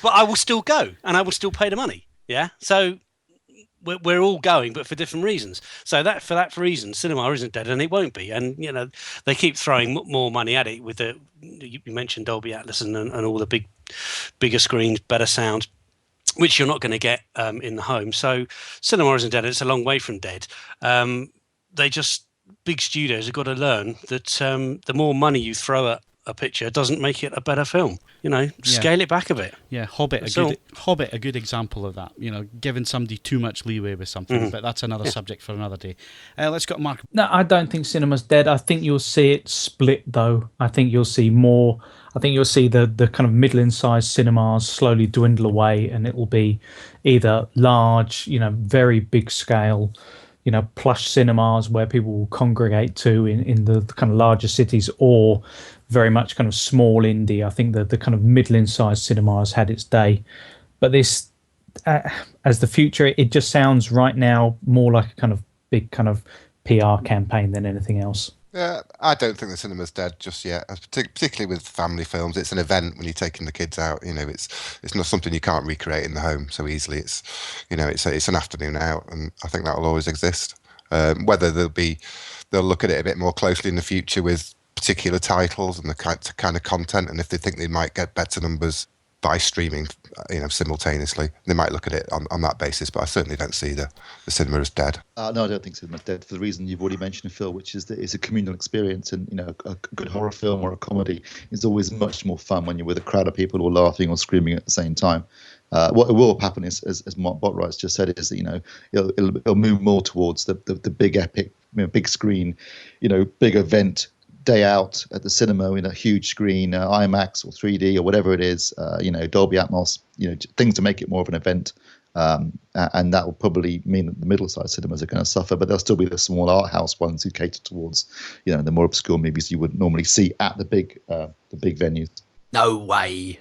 Speaker 7: but I will still go, and I will still pay the money. Yeah, so we're all going, but for different reasons. So for that reason, cinema isn't dead, and it won't be. And you know, they keep throwing more money at it with you mentioned Dolby Atlas and all the bigger screens, better sound, which you're not going to get in the home. So cinema isn't dead. It's a long way from dead. Big studios have got to learn that the more money you throw at a picture doesn't make it a better film. You know, scale it back a bit.
Speaker 1: Yeah, Hobbit, a good example of that. You know, giving somebody too much leeway with something, but that's another subject for another day. Let's go to Mark.
Speaker 2: No, I don't think cinema's dead. I think you'll see it split, though. I think you'll see more. I think you'll see the kind of middling-sized cinemas slowly dwindle away, and it will be either large, you know, very big scale, you know, plush cinemas where people will congregate to in the kind of larger cities, or very much kind of small indie. I think that the kind of middling-sized cinema has had its day. But this, as the future, it just sounds right now more like a kind of big kind of PR campaign than anything else.
Speaker 4: Yeah, I don't think the cinema's dead just yet. Particularly with family films, it's an event when you're taking the kids out. You know, it's not something you can't recreate in the home so easily. It's, you know, it's an afternoon out, and I think that will always exist. Whether they'll look at it a bit more closely in the future with particular titles and the kind of content, and if they think they might get better numbers by streaming, you know, simultaneously, they might look at it on that basis. But I certainly don't see the cinema as dead.
Speaker 5: No, I don't think cinema's dead for the reason you've already mentioned, Phil, which is that it's a communal experience, and you know, a good horror film or a comedy is always much more fun when you're with a crowd of people all laughing or screaming at the same time. What will happen is, as Mark Botwright's just said, is that, you know, it'll move more towards the big epic, you know, big screen, you know, big event day out at the cinema in a huge screen, IMAX or 3D or whatever it is, you know, Dolby Atmos, you know, things to make it more of an event. And that will probably mean that the middle-sized cinemas are going to suffer, but there'll still be the small art house ones who cater towards, you know, the more obscure movies you would normally see at the big venues.
Speaker 3: No way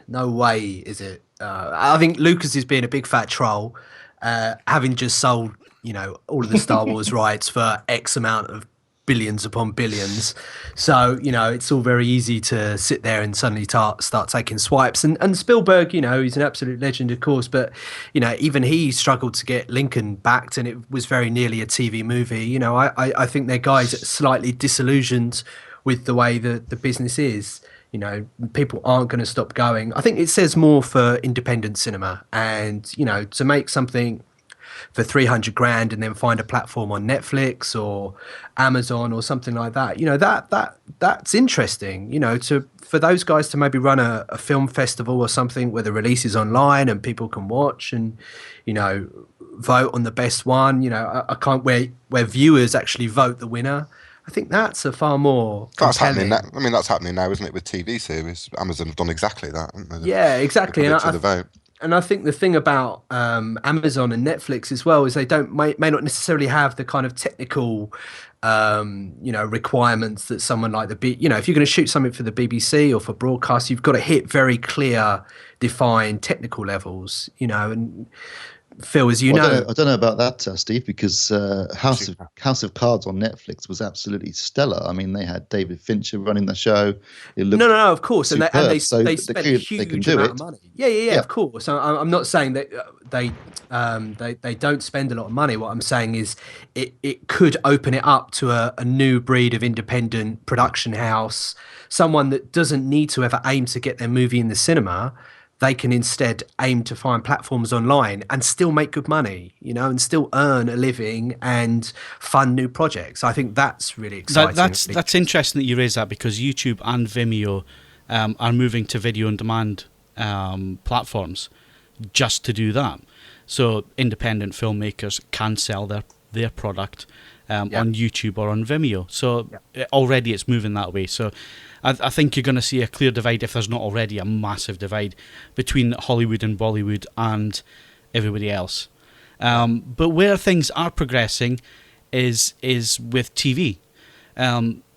Speaker 3: is it. I think Lucas is being a big fat troll, having just sold, you know, all of the Star Wars rights for X amount of billions upon billions. So, you know, it's all very easy to sit there and suddenly start taking swipes. And Spielberg, you know, he's an absolute legend, of course, but, you know, even he struggled to get Lincoln backed, and it was very nearly a TV movie. You know, I think they're guys that are slightly disillusioned with the way that the business is. You know, people aren't going to stop going. I think it says more for independent cinema, and, you know, to make something for $300,000 and then find a platform on Netflix or Amazon or something like that, you know, that's interesting. You know, for those guys to maybe run a film festival or something where the release is online and people can watch and, you know, vote on the best one. You know, I can't where viewers actually vote the winner. I think that's a far more compelling.
Speaker 4: That's happening now. I mean, that's happening now, isn't it, with TV series? Amazon have done exactly that, haven't they?
Speaker 3: Yeah, exactly.
Speaker 4: The vote.
Speaker 3: And I think the thing about Amazon and Netflix as well is they may not necessarily have the kind of technical, you know, requirements that someone like you know, if you're going to shoot something for the BBC or for broadcast, you've got to hit very clear, defined technical levels, you know. And Phil, as you know,
Speaker 5: I don't know about that, Steve, because House of Cards on Netflix was absolutely stellar. I mean, they had David Fincher running the show. It looked
Speaker 3: no, of course,
Speaker 5: superb.
Speaker 3: and they spent a huge amount of money. Yeah, of course. I'm not saying that they don't spend a lot of money. What I'm saying is it could open it up to a new breed of independent production house, someone that doesn't need to ever aim to get their movie in the cinema. They can instead aim to find platforms online and still make good money, you know, and still earn a living and fund new projects. I think that's really exciting.
Speaker 1: That's interesting that you raise that, because YouTube and Vimeo are moving to video on demand platforms just to do that. So independent filmmakers can sell their product on YouTube or on Vimeo. So already it's moving that way. So I think you're going to see a clear divide, if there's not already a massive divide, between Hollywood and Bollywood and everybody else. But where things are progressing is with TV.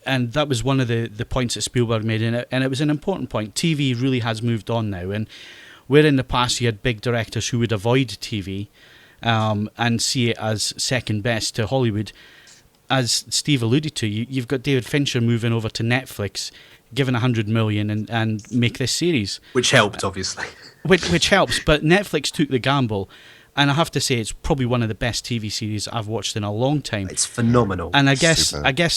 Speaker 1: And that was one of the points that Spielberg made in it, and it was an important point. TV really has moved on now, and where in the past you had big directors who would avoid TV and see it as second best to Hollywood, as Steve alluded to, you've got David Fincher moving over to Netflix, given $100 million and make this series.
Speaker 3: Which helped, obviously.
Speaker 1: Which helps, but Netflix took the gamble. And I have to say, it's probably one of the best TV series I've watched in a long time.
Speaker 3: It's phenomenal.
Speaker 1: And I guess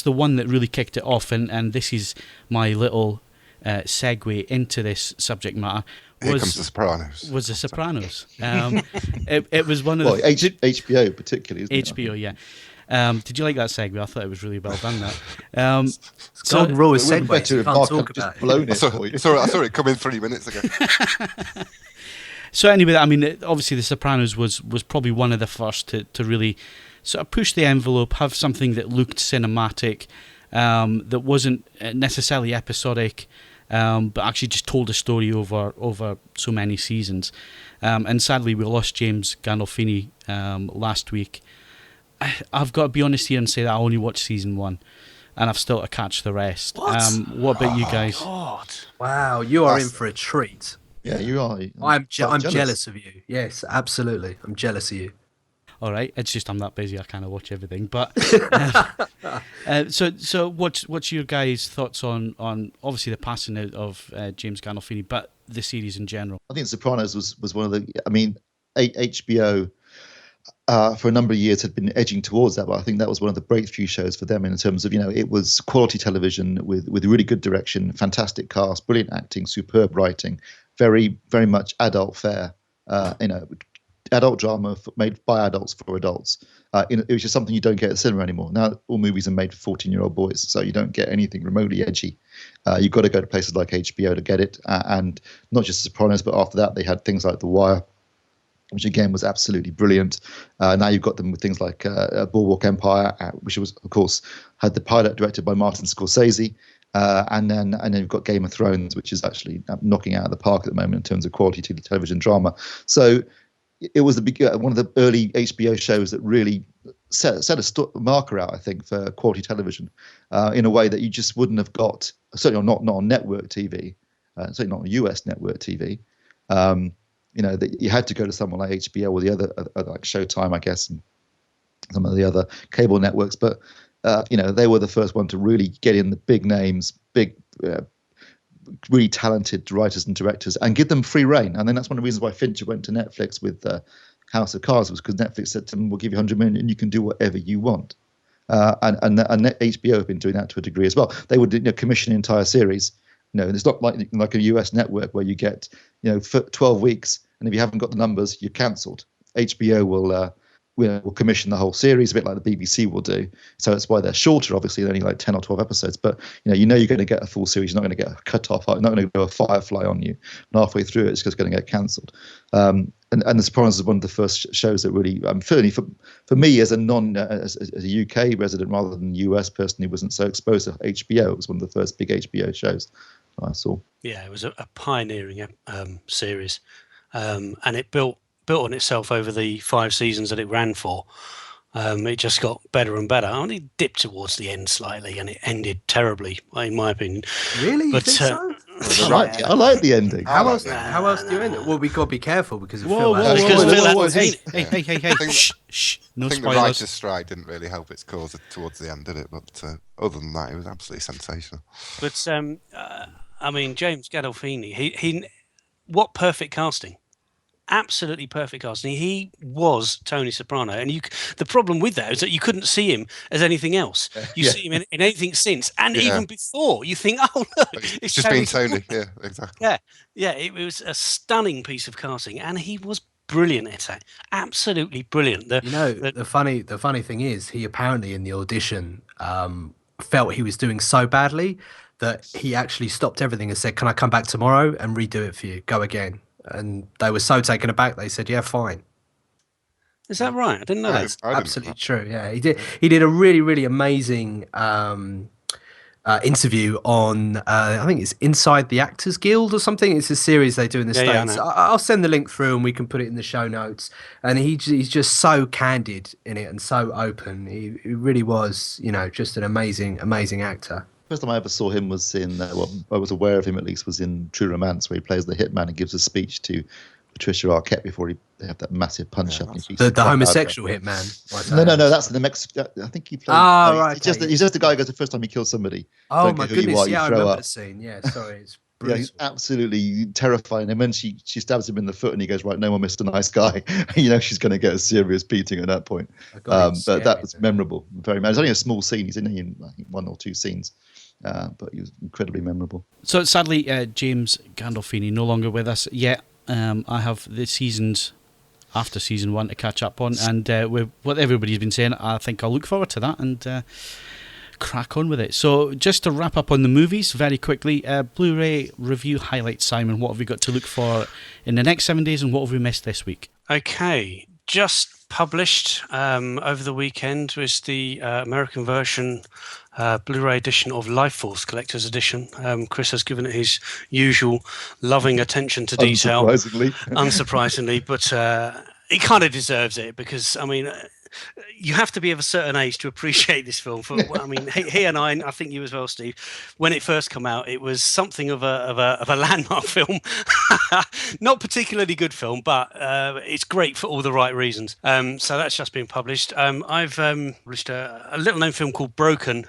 Speaker 1: the one that really kicked it off, and this is my little segue into this subject matter,
Speaker 4: was The Sopranos.
Speaker 1: Was The Sopranos. It was one of the
Speaker 5: HBO particularly. Isn't
Speaker 1: HBO,
Speaker 5: it?
Speaker 1: Yeah. Did you like that segue? I thought it was really well done. That.
Speaker 3: Golden rule is segues. You can't talk about it.
Speaker 4: I saw it come in 3 minutes ago.
Speaker 1: So anyway, I mean, obviously The Sopranos was probably one of the first to really sort of push the envelope, have something that looked cinematic, that wasn't necessarily episodic, but actually just told a story over so many seasons. And sadly, we lost James Gandolfini last week. I've got to be honest here and say that I only watched season 1, and I've still to catch the rest. What about you guys?
Speaker 3: God. Wow, you are in for a treat.
Speaker 5: Yeah, you are.
Speaker 3: I'm jealous of you. Yes, absolutely. I'm jealous of you.
Speaker 1: All right, it's just I'm that busy. I kind of watch everything. But so what's your guys' thoughts on obviously the passing out of James Gandolfini, but the series in general?
Speaker 5: I think Sopranos was one of the. I mean, HBO for a number of years had been edging towards that, but I think that was one of the breakthrough shows for them in terms of, it was quality television with really good direction, fantastic cast, brilliant acting, superb writing, very, very much adult fare, adult drama made by adults for adults. It was just something you don't get at the cinema anymore. Now all movies are made for 14-year-old boys, so you don't get anything remotely edgy. You've got to go to places like HBO to get it, and not just The Sopranos, but after that they had things like The Wire, which again was absolutely brilliant. Now you've got them with things like Boardwalk Empire, which was, of course, had the pilot directed by Martin Scorsese, and then you've got Game of Thrones, which is actually knocking out of the park at the moment in terms of quality television drama. So it was one of the early HBO shows that really set a marker out, I think, for quality television in a way that you just wouldn't have got, certainly not on network TV, certainly not on US network TV. That you had to go to someone like HBO or the other like Showtime, I guess, and some of the other cable networks. But they were the first one to really get in the big names, really talented writers and directors, and give them free reign. And then that's one of the reasons why Fincher went to Netflix with House of Cards, was because Netflix said to him, "We'll give you $100 million, and you can do whatever you want." And HBO have been doing that to a degree as well. They would commission an entire series. It's not like a US network where you get for 12 weeks, and if you haven't got the numbers, you're cancelled. HBO will commission the whole series, a bit like the BBC will do. So that's why they're shorter, obviously, they're only like 10 or 12 episodes. But you're going to get a full series. You're not going to get a cut off. You're not going to go a Firefly on you, and halfway through it's just going to get cancelled. And The Sopranos is one of the first shows that really, certainly for me as a as a UK resident rather than US person who wasn't so exposed to HBO, it was one of the first big HBO shows I saw.
Speaker 7: Yeah, it was a pioneering series, and it built on itself over the 5 seasons that it ran for. It just got better and better. Only dipped towards the end slightly, and it ended terribly, in my opinion.
Speaker 3: Really?
Speaker 7: But,
Speaker 3: you think so?
Speaker 5: I like the ending.
Speaker 3: How else do you end it? Well, we got to be careful because of Phil.
Speaker 1: Hey, shh. No
Speaker 4: I think
Speaker 1: spoilers.
Speaker 4: the writer's strike didn't really help its cause towards the end, did it? But other than that, it was absolutely sensational.
Speaker 7: But James Gandolfini, he what perfect casting. Absolutely perfect casting. He was Tony Soprano, and the problem with that is that you couldn't see him as anything else. You see him in anything since, and even before. You think, oh look,
Speaker 4: it's just been Tony. Yeah, exactly.
Speaker 7: Yeah. It was a stunning piece of casting, and he was brilliant at it. Absolutely brilliant.
Speaker 3: The funny thing is, he apparently in the audition felt he was doing so badly that he actually stopped everything and said, "Can I come back tomorrow and redo it for you? Go again." And they were so taken aback, they said, "Yeah, fine."
Speaker 7: Is that right? I didn't know that.
Speaker 3: Absolutely true. Yeah, he did a really, really amazing interview on, I think it's Inside the Actors Guild or something. It's a series they do in the States. I'll send the link through and we can put it in the show notes. And he's just so candid in it and so open. He really was, just an amazing actor.
Speaker 5: First time I ever saw him was in, I was aware of him at least, was in True Romance, where he plays the hitman and gives a speech to Patricia Arquette before they have that massive punch up.
Speaker 3: The homosexual hitman.
Speaker 5: No, that's the next. I think he played.
Speaker 3: Right.
Speaker 5: He's just the guy who goes the first time he kills somebody.
Speaker 3: Oh my goodness! I remember the scene. Yeah, sorry, it's brutal.
Speaker 5: He's absolutely terrifying. And when she stabs him in the foot, and he goes, "Right, no more, Mr. Nice Guy." She's going to get a serious beating at that point. But that was memorable, very much. It's only a small scene. He's in I think 1 or 2 scenes. But he was incredibly memorable.
Speaker 1: So sadly, James Gandolfini no longer with us yet. I have the seasons after season 1 to catch up on, and with what everybody's been saying, I think I'll look forward to that and crack on with it. So just to wrap up on the movies very quickly, Blu-ray review highlights, Simon. What have we got to look for in the next 7 days, and what have we missed this week?
Speaker 7: Okay, just published over the weekend was the American version Blu-ray edition of Life Force Collector's Edition. Chris has given it his usual loving attention to detail. Unsurprisingly, but he kind of deserves it because, you have to be of a certain age to appreciate this film. He and I think you as well, Steve, when it first came out, it was something of a landmark film. Not particularly good film, but it's great for all the right reasons. So that's just been published. I've published a little-known film called Broken,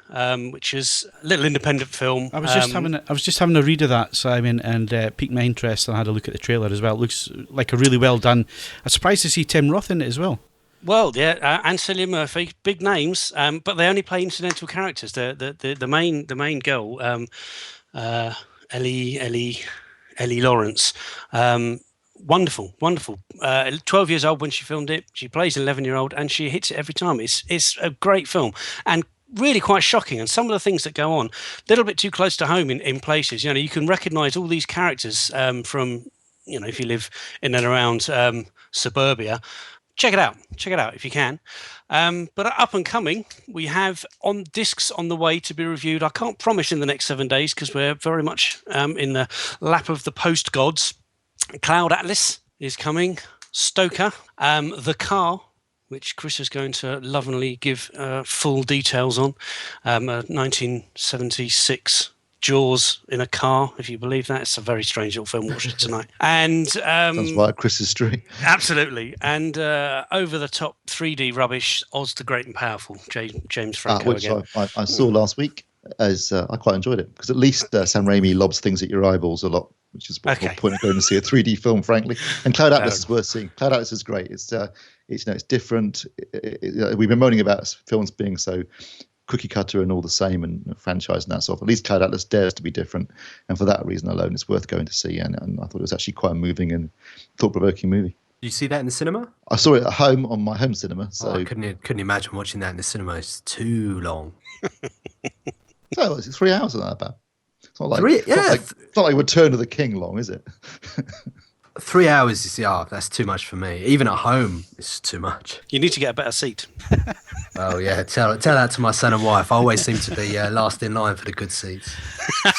Speaker 7: which is a little independent film.
Speaker 1: I was just having a read of that, Simon, and piqued my interest, and I had a look at the trailer as well. It looks like a really well done. I'm surprised to see Tim Roth in it as well.
Speaker 7: Well, yeah, and Cillian Murphy, big names, but they only play incidental characters. The main girl, Ellie Lawrence, wonderful. 12 years old when she filmed it. She plays an 11-year-old, and she hits it every time. It's a great film, and really quite shocking. And some of the things that go on, a little bit too close to home in places. You can recognise all these characters from, if you live in and around suburbia. Check it out if you can. But up and coming, we have on discs on the way to be reviewed. I can't promise in the next 7 days because we're very much in the lap of the post gods. Cloud Atlas is coming. Stoker, The Car, which Chris is going to lovingly give full details on. 1976. Jaws in a car, if you believe that. It's a very strange little film. Watched it tonight. And
Speaker 5: sounds right up Chris's street.
Speaker 7: Absolutely. And over the top 3D rubbish, Oz the Great and Powerful, James Franco
Speaker 5: which
Speaker 7: again.
Speaker 5: I saw last week. As I quite enjoyed it because at least Sam Raimi lobs things at your eyeballs a lot, which is what the point of going to see a 3D film, frankly. And Cloud Atlas is worth seeing. Cloud Atlas is great. It's different. We've been moaning about films being so cookie cutter and all the same and franchise and that sort of. At least Cloud Atlas dares to be different, and for that reason alone, it's worth going to see. And I thought it was actually quite a moving and thought-provoking movie.
Speaker 3: Did you see that in the cinema?
Speaker 5: I saw it at home on my home cinema. So
Speaker 3: I couldn't imagine watching that in the cinema. It's too long.
Speaker 5: So it's 3 hours, not that bad. It's not like it's not like Return of the King long, is it?
Speaker 3: 3 hours is that's too much for me. Even at home, it's too much.
Speaker 7: You need to get a better seat.
Speaker 3: Oh yeah, tell that to my son and wife. I always seem to be last in line for the good seats.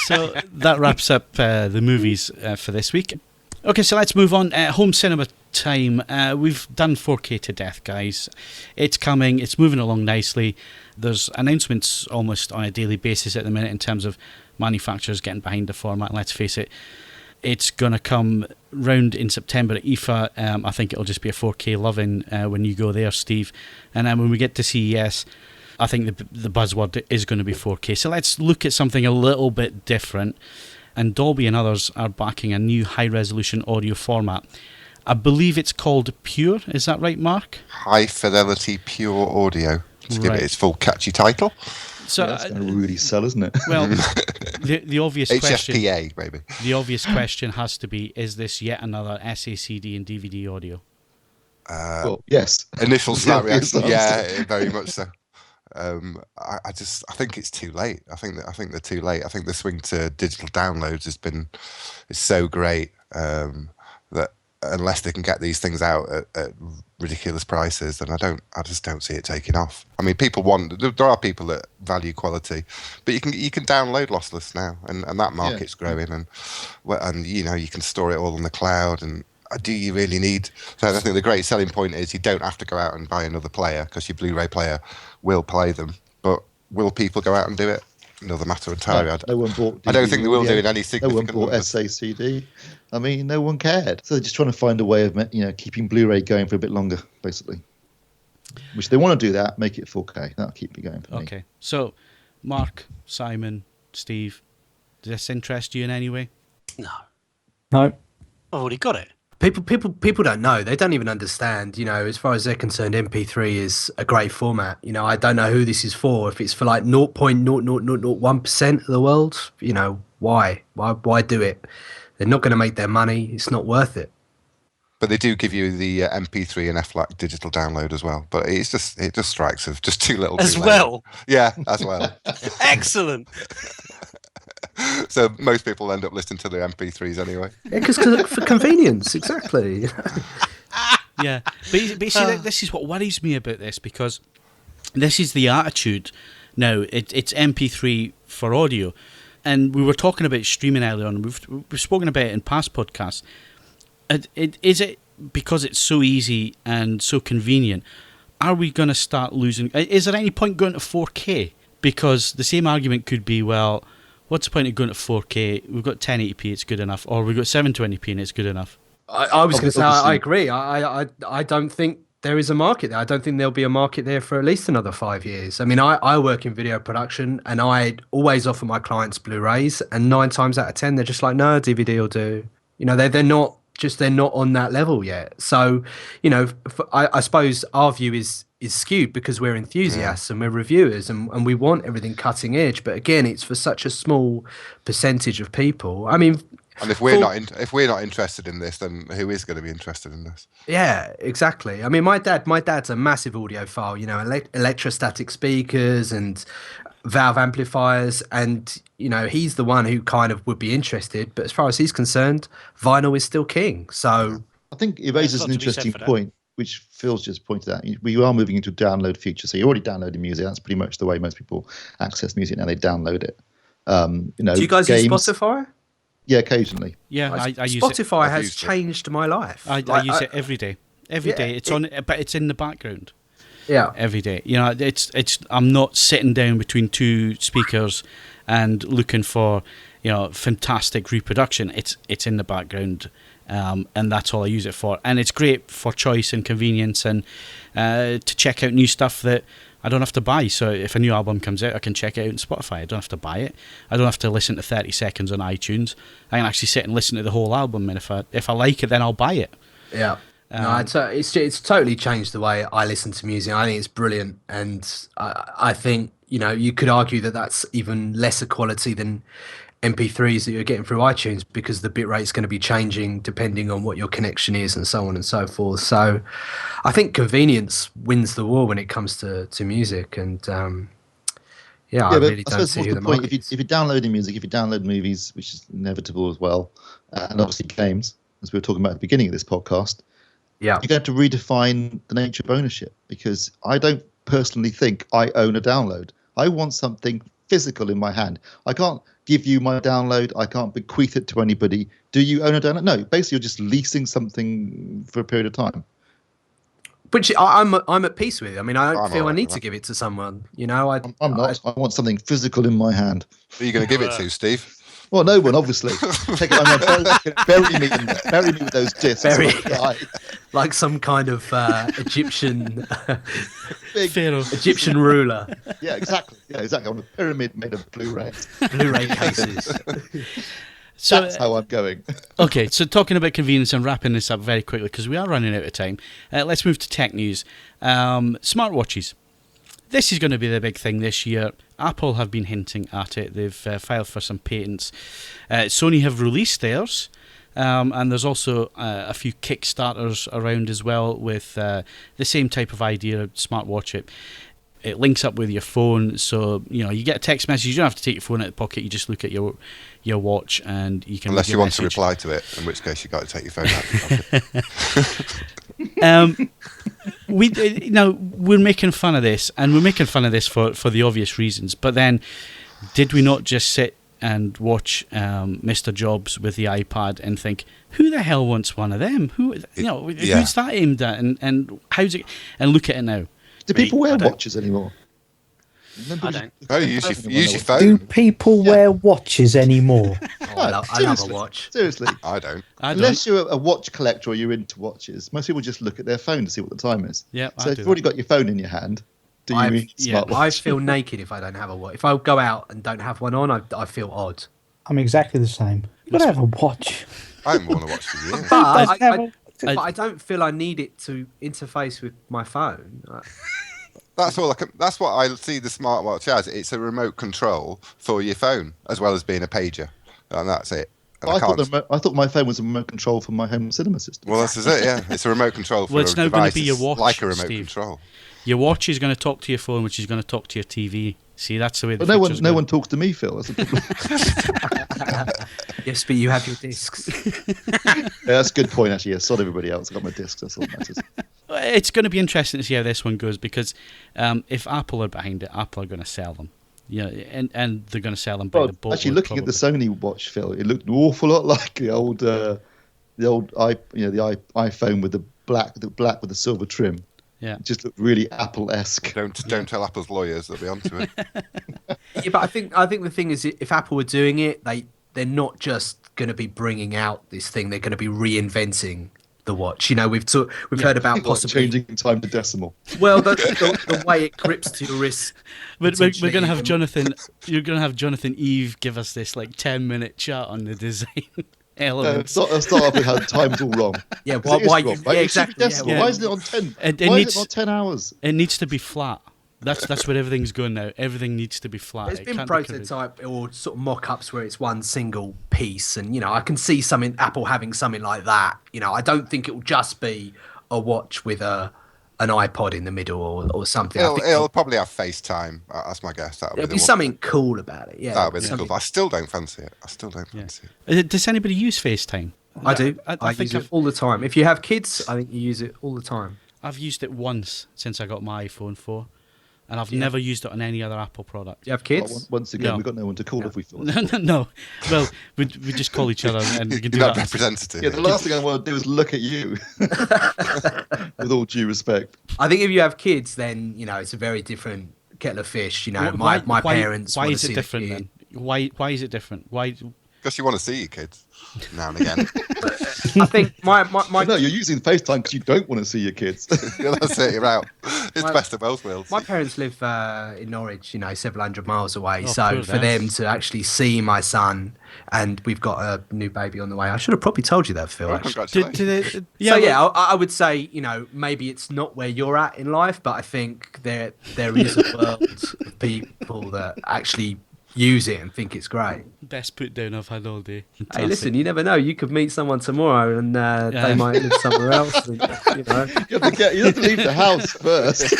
Speaker 1: So that wraps up the movies for this week. Okay, so let's move on. Home cinema time. We've done 4K to death, guys. It's coming. It's moving along nicely. There's announcements almost on a daily basis at the minute in terms of manufacturers getting behind the format. Let's face it. It's going to come round in September at IFA. I think it'll just be a 4K loving when you go there, Steve. And then when we get to CES, I think the buzzword is going to be 4K. So let's look at something a little bit different. And Dolby and others are backing a new high-resolution audio format. I believe it's called Pure. Is that right, Mark?
Speaker 4: High Fidelity Pure Audio. To give it its full catchy title.
Speaker 1: So
Speaker 5: that's going to really sell, isn't it?
Speaker 1: Well, the obvious question,
Speaker 4: HFPA, maybe.
Speaker 1: The obvious question has to be: is this yet another SACD and DVD audio?
Speaker 5: Well, yes.
Speaker 4: Initial snap reaction, yeah, very much so. I think it's too late. I think they're too late. I think the swing to digital downloads is so great that unless they can get these things out at ridiculous prices, then I just don't see it taking off. I mean, there are people that value quality, but you can download lossless now, and that market's growing, and you can store it all on the cloud. And do you really need? So I think the great selling point is you don't have to go out and buy another player, because your Blu-ray player will play them. But will people go out and do it? Another matter entirely.
Speaker 5: No one bought DVD.
Speaker 4: I don't think they will do in any significant
Speaker 5: No one bought
Speaker 4: numbers.
Speaker 5: SACD. I mean, no one cared. So they're just trying to find a way of keeping Blu-ray going for a bit longer, basically. Which they want to do that, make it 4K. That'll keep it going for me.
Speaker 1: Okay. So, Mark, Simon, Steve, does this interest you in any way?
Speaker 7: No.
Speaker 2: No.
Speaker 7: I've already got it.
Speaker 3: People don't know. They don't even understand. As far as they're concerned, MP3 is a great format. I don't know who this is for. If it's for like 0.0001% of the world, why? Why do it? They're not going to make their money. It's not worth it.
Speaker 4: But they do give you the MP3 and FLAC digital download as well. But it just strikes as just too little.
Speaker 7: As
Speaker 4: too late.
Speaker 7: well.
Speaker 4: Yeah, as well.
Speaker 7: Excellent.
Speaker 4: So most people end up listening to the MP3s anyway.
Speaker 3: Yeah, because for convenience, exactly.
Speaker 1: Yeah, but you see, this is what worries me about this, because this is the attitude now. It's MP3 for audio, and we were talking about streaming earlier on. We've spoken about it in past podcasts. Is it because it's so easy and so convenient? Are we going to start losing? Is there any point going to 4K? Because the same argument could be, well, what's the point of going to 4K? We've got 1080p, it's good enough, or we've got 720p and it's good enough.
Speaker 3: I was going to say, I agree. I don't think there is a market there. I don't think there'll be a market there for at least another 5 years. I mean, I work in video production, and I always offer my clients Blu-rays, and 9 times out of 10, they're just like, no, DVD will do. They're not on that level yet. So, I suppose our view is skewed because we're enthusiasts and we're reviewers, and we want everything cutting edge. But again, it's for such a small percentage of people. I mean,
Speaker 4: and if we're not interested in this, then who is going to be interested in this?
Speaker 3: Yeah, exactly. I mean, my dad's a massive audiophile. Electrostatic speakers and valve amplifiers, and he's the one who kind of would be interested. But as far as he's concerned, vinyl is still king. So
Speaker 5: I think it raises an interesting point, which Phil's just pointed out. We are moving into a download feature. So you're already downloading music. That's pretty much the way most people access music now. They download it.
Speaker 3: Do you guys use Spotify?
Speaker 5: Yeah, occasionally.
Speaker 1: Yeah, I use it.
Speaker 3: Spotify has changed my life.
Speaker 1: I use it every day. Every day. It's on, but it's in the background.
Speaker 3: Yeah,
Speaker 1: every day. It's. I'm not sitting down between two speakers and looking for fantastic reproduction. It's in the background, and that's all I use it for. And it's great for choice and convenience, and to check out new stuff that I don't have to buy. So if a new album comes out, I can check it out on Spotify. I don't have to buy it. I don't have to listen to 30 seconds on iTunes. I can actually sit and listen to the whole album, and if I like it, then I'll buy it.
Speaker 3: Yeah. It's totally changed the way I listen to music. I think it's brilliant, and I think you could argue that that's even lesser quality than MP3s that you're getting through iTunes, because the bitrate is going to be changing depending on what your connection is and so on and so forth. So I think convenience wins the war when it comes to music, and I really don't see who the market is.
Speaker 5: If you're downloading music, if you download movies, which is inevitable as well, and obviously games, as we were talking about at the beginning of this podcast, you're going to redefine the nature of ownership, because I don't personally think I own a download. I want something physical in my hand. I can't give you my download. I can't bequeath it to anybody. Do you own a download? No, basically you're just leasing something for a period of time.
Speaker 3: Which I'm at peace with. I mean, I don't feel I need to give it to someone.
Speaker 5: I'm not. I want something physical in my hand.
Speaker 4: Who are you going to give it to, Steve?
Speaker 5: Well, no one, obviously. Take it, bury me with those discs.
Speaker 3: Like some kind of Egyptian
Speaker 1: Pharaoh.
Speaker 3: Egyptian ruler.
Speaker 5: Yeah, exactly. On a pyramid made of Blu-ray
Speaker 3: cases.
Speaker 5: So that's how I'm going.
Speaker 1: Okay, so talking about convenience and wrapping this up very quickly, because we are running out of time. Let's move to tech news. Smartwatches. This is going to be the big thing this year. Apple have been hinting at it. They've filed for some patents. Sony have released theirs. And there's also a few Kickstarters around as well with the same type of idea, smartwatch. It links up with your phone, so you get a text message. You don't have to take your phone out of the pocket. You just look at your watch, and you can.
Speaker 4: Unless you want to reply to it, in which case you got to take your phone out of the pocket. We're making fun of this, and we're making fun of this for the obvious reasons. But then, did we not just sit and watch Mr. Jobs with the iPad and think, who the hell wants one of them? Who's that aimed at, and how's it? And look at it now.
Speaker 5: Do people wear watches anymore?
Speaker 7: I don't.
Speaker 4: Oh, use your phone.
Speaker 2: Do people wear watches anymore?
Speaker 6: I love a watch.
Speaker 5: Seriously.
Speaker 4: I don't.
Speaker 5: Unless you're a watch collector or you're into watches, most people just look at their phone to see what the time is.
Speaker 1: Yeah.
Speaker 5: So if you've already got your phone in your hand, do you mean smartwatch?
Speaker 6: I feel naked if I don't have a watch. If I go out and don't have one on, I feel odd.
Speaker 2: I'm exactly the same. But I have a watch.
Speaker 4: I haven't worn a watch for years.
Speaker 6: But I don't feel I need it to interface with my phone.
Speaker 4: That's what I see the smartwatch as. It's a remote control for your phone, as well as being a pager, and that's it. And
Speaker 5: I thought my phone was a remote control for my home cinema system.
Speaker 4: Well, this is it. Yeah, it's a remote control for
Speaker 1: it's now going to be your watch,
Speaker 4: like a remote
Speaker 1: Steve.
Speaker 4: control.
Speaker 1: Your watch is going to talk to your phone, which is going to talk to your TV. See, that's the way.
Speaker 5: But no one talks to me, Phil. That's the problem.
Speaker 6: Yes, but you have your discs.
Speaker 5: Yeah, that's a good point, actually. Yeah, sod everybody else. I got my discs. That's all that matters.
Speaker 1: It's going to be interesting to see how this one goes, because if Apple are behind it, Apple are going to sell them. Yeah, and they're going to sell them by the boatload.
Speaker 5: Actually, looking at the Sony watch, Phil, it looked an awful lot like the old iPhone with the black with the silver trim.
Speaker 1: Yeah,
Speaker 5: it just looked really Apple-esque.
Speaker 4: Don't tell Apple's lawyers; they'll be onto it.
Speaker 6: Yeah, but I think the thing is, if Apple were doing it, they're not just going to be bringing out this thing; they're going to be reinventing the watch. We've heard about possibly
Speaker 5: changing time to decimal.
Speaker 6: Well, the way it grips to your wrist.
Speaker 1: We're going to have Jonathan. You're going to have Jonathan Eve give us this 10-minute chat on the design elements.
Speaker 5: Start off with how time's all wrong.
Speaker 6: Yeah, why? Yeah, exactly.
Speaker 5: Yeah. Why isn't it on 10? Why is it on 10 hours?
Speaker 1: It needs to be flat. That's where everything's going now. Everything needs to be flat.
Speaker 6: There's been prototype or sort of mock-ups where it's one single piece, and I can see Apple having something like that. I don't think it will just be a watch with an iPod in the middle or something.
Speaker 4: It'll probably have FaceTime. That's my guess.
Speaker 6: There'll be something cool about it. Yeah,
Speaker 4: that'll be cool. But I still don't fancy it.
Speaker 1: Does anybody use FaceTime?
Speaker 6: I do. I use it all the time. If you have kids, I think you use it all the time.
Speaker 1: I've used it once since I got my iPhone 4. And I've never used it on any other Apple product.
Speaker 6: Do you have kids?
Speaker 5: Once again, we've got no one to call if we feel.
Speaker 1: No. Well, we just call each other and we can do
Speaker 4: that.
Speaker 1: That
Speaker 4: representative.
Speaker 5: Yeah, the last thing I want to do is look at you. With all due respect.
Speaker 6: I think if you have kids, then it's a very different kettle of fish. My parents.
Speaker 1: Why is it different then? Why is it different? Why?
Speaker 4: Because you want to see your kids now and again.
Speaker 6: I think my
Speaker 5: no, you're using FaceTime because you don't want to see your kids.
Speaker 4: Yeah, that's it. You're out. It's best of both worlds.
Speaker 6: My parents live in Norwich, several hundred miles away. So for them to actually see my son, and we've got a new baby on the way. I should have probably told you that, Phil.
Speaker 4: Congratulations.
Speaker 6: I would say maybe it's not where you're at in life, but I think there is a world of people that actually use it and think it's great.
Speaker 1: Best put down I've had all day. Fantastic.
Speaker 6: Hey, listen, you never know. You could meet someone tomorrow and they might live somewhere else. And,
Speaker 5: you have to leave the house first.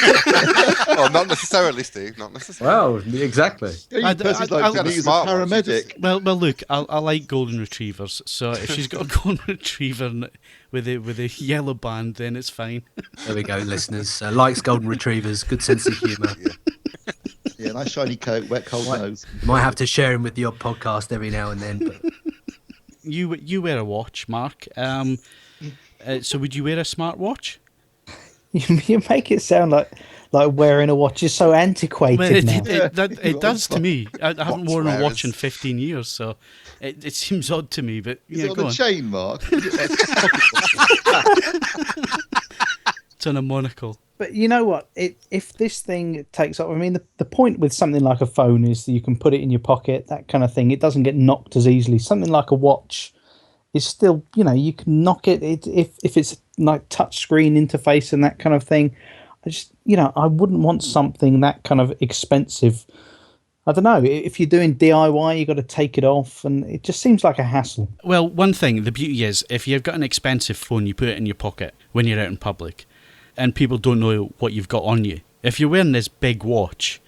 Speaker 4: Well, not necessarily, Steve. Not necessarily.
Speaker 6: Well, exactly.
Speaker 5: He's a paramedic.
Speaker 1: Well, look, I like golden retrievers. So if she's got a golden retriever with a yellow band, then it's fine.
Speaker 6: There we go, listeners. Likes golden retrievers. Good sense of humour.
Speaker 5: Yeah, nice shiny coat, wet cold nose.
Speaker 6: Might have to share him with the odd podcast every now and then. But
Speaker 1: you wear a watch, Mark. So would you wear a smartwatch?
Speaker 2: You make it sound like wearing a watch is so antiquated now.
Speaker 1: It does to me. I haven't worn a watch in 15 years, so it seems odd to me. But
Speaker 5: is it on a chain, Mark?
Speaker 1: It's on a monocle.
Speaker 2: But you know what? If this thing takes off, I mean, the point with something like a phone is that you can put it in your pocket, that kind of thing. It doesn't get knocked as easily. Something like a watch is still, you can knock it if it's like touch screen interface and that kind of thing. I just, I wouldn't want something that kind of expensive. I don't know. If you're doing DIY, you got to take it off, and it just seems like a hassle.
Speaker 1: Well, one thing, the beauty is, if you've got an expensive phone, you put it in your pocket when you're out in public, and people don't know what you've got on you. If you're wearing this big watch,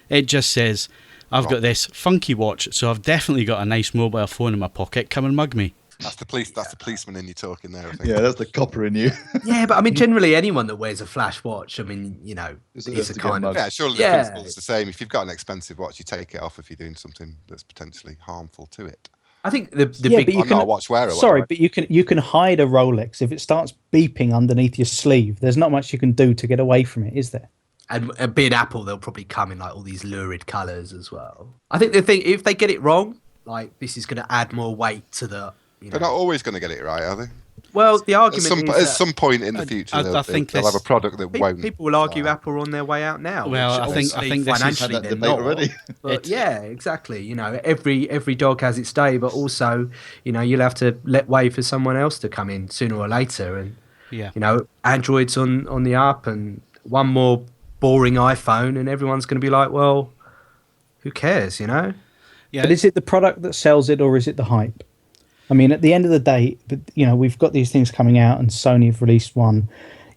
Speaker 1: it just says, I've got this funky watch, so I've definitely got a nice mobile phone in my pocket. Come and mug me.
Speaker 4: That's the policeman in you talking there, I think.
Speaker 5: Yeah, that's the copper in you.
Speaker 3: Yeah, but I mean, generally anyone that wears a flash watch, I mean, you know,
Speaker 5: It's
Speaker 3: it's a
Speaker 5: to
Speaker 3: kind
Speaker 5: get
Speaker 3: of...
Speaker 5: mugged.
Speaker 4: Yeah, surely the principle is the same. If you've got an expensive watch, you take it off if you're doing something that's potentially harmful to it.
Speaker 3: I think the
Speaker 2: Yeah,
Speaker 3: big...
Speaker 2: but you
Speaker 4: I'm not a watch wearer.
Speaker 2: Sorry, but you can hide a Rolex if it starts beeping underneath your sleeve. There's not much you can do to get away from it, is there?
Speaker 3: And being Apple, they'll probably come in like all these lurid colours as well. I think the thing, if they get it wrong, like this is going to add more weight to the... You know.
Speaker 4: They're not always going to get it right, are they?
Speaker 3: Well, the argument
Speaker 4: At some point in the future,
Speaker 1: I think
Speaker 4: they'll have a product that won't.
Speaker 3: people will argue Apple are on their way out now.
Speaker 1: Well, I think this is
Speaker 3: financially
Speaker 5: Had that
Speaker 3: they're
Speaker 5: debate
Speaker 3: not.
Speaker 5: already.
Speaker 3: But yeah, exactly. You know, every dog has its day, but also, you know, you'll have to let way for someone else to come in sooner or later. And
Speaker 1: Yeah.
Speaker 3: you know, Android's on the up, and one more boring iPhone, and everyone's going to be like, well, who cares? You know.
Speaker 1: Yeah.
Speaker 2: But is it the product that sells it, or is it the hype? I mean, at the end of the day, you know, we've got these things coming out, and Sony have released one.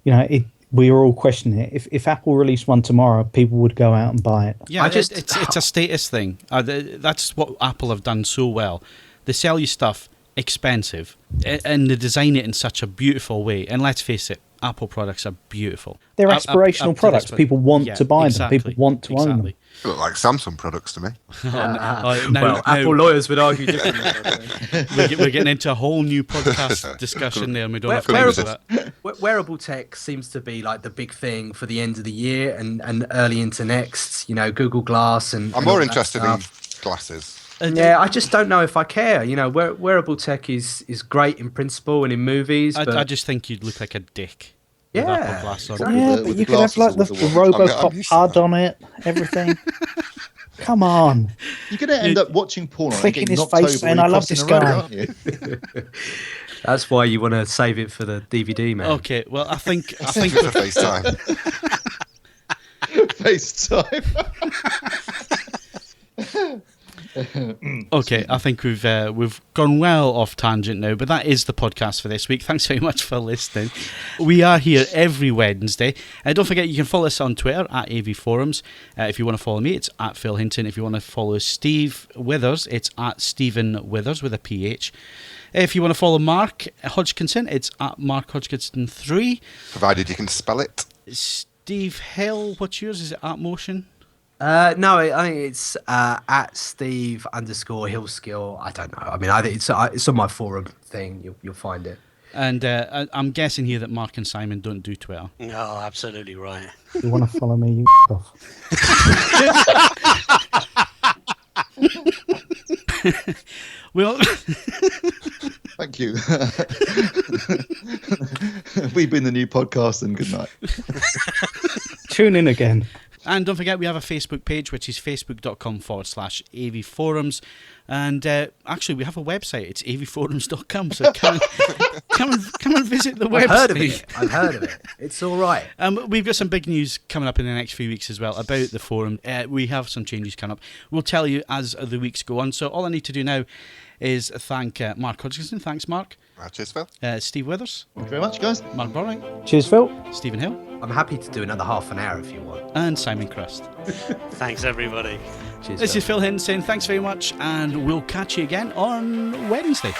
Speaker 2: You know, we are all questioning it. If Apple released one tomorrow, people would go out and buy it.
Speaker 1: Yeah, it's a status thing. That's what Apple have done so well. They sell you stuff expensive, and they design it in such a beautiful way. And let's face it, Apple products are beautiful.
Speaker 2: They're aspirational products. People want to buy them. People want to own them.
Speaker 4: They look like Samsung products to me.
Speaker 3: Apple lawyers would argue differently.
Speaker 1: We're getting into a whole new podcast discussion there, and we don't have to go into that.
Speaker 3: Wearable tech seems to be like the big thing for the end of the year and early into next. You know, Google Glass and...
Speaker 4: I'm more interested in glasses.
Speaker 3: Yeah, I just don't know if I care. You know, wearable tech is great in principle and in movies. But
Speaker 1: I just think you'd look like a dick.
Speaker 3: Yeah,
Speaker 1: with Apple Glass on.
Speaker 3: exactly.
Speaker 2: Yeah,
Speaker 5: with
Speaker 2: but
Speaker 5: the
Speaker 2: you could have like
Speaker 5: glasses
Speaker 2: the
Speaker 5: with the watch.
Speaker 2: Robocop
Speaker 4: used to
Speaker 2: HUD
Speaker 4: that.
Speaker 2: on it, everything. Come on.
Speaker 5: You're going to end up watching porn on it,
Speaker 2: Clicking
Speaker 5: getting
Speaker 2: his
Speaker 5: knocked
Speaker 2: face
Speaker 5: over
Speaker 2: saying,
Speaker 5: when
Speaker 2: "I
Speaker 5: you're
Speaker 2: love this
Speaker 5: crossing the
Speaker 2: guy."
Speaker 5: road, aren't you?
Speaker 3: That's why you want to save it for the DVD, man.
Speaker 1: Okay, well, I think
Speaker 4: For FaceTime.
Speaker 5: FaceTime.
Speaker 1: Okay, I think we've gone well off tangent now, but that is the podcast for this week. Thanks very much for listening. We are here every Wednesday. Don't forget, you can follow us on Twitter at AVForums. If you want to follow me, it's at Phil Hinton. If you want to follow Steve Withers, it's at Stephen Withers with a PH. If you want to follow Mark Hodgkinson, it's at Mark Hodgkinson 3.
Speaker 4: Provided you can spell it.
Speaker 1: Steve Hill, what's yours? Is it at Motion?
Speaker 3: No, I think it's at Steve_Hillskill. I don't know. I mean, I think it's on my forum thing. You'll find it.
Speaker 1: And I'm guessing here that Mark and Simon don't do Twitter.
Speaker 7: No, absolutely right.
Speaker 2: If you want to follow me, you off.
Speaker 1: Well,
Speaker 5: Thank you. We've been the new podcast, and good night.
Speaker 2: Tune in again.
Speaker 1: and don't forget we have a Facebook page, which is facebook.com/AVForums. And actually, we have a website. It's avforums.com. So come and visit the website.
Speaker 3: I've heard of it. It's all right.
Speaker 1: We've got some big news coming up in the next few weeks as well about the forum. We have some changes coming up. We'll tell you as the weeks go on. So all I need to do now is thank Mark Hodgkinson. Thanks, Mark.
Speaker 4: Cheers, Phil.
Speaker 1: Steve Withers.
Speaker 5: Thank you very much, guys.
Speaker 1: Mark Botwright.
Speaker 2: Cheers, Phil.
Speaker 1: Stephen Hill.
Speaker 3: I'm happy to do another half an hour if you want.
Speaker 1: And Simon Crust.
Speaker 7: Thanks, everybody.
Speaker 3: Cheers.
Speaker 1: This is Phil Hinton saying thanks very much, and we'll catch you again on Wednesday.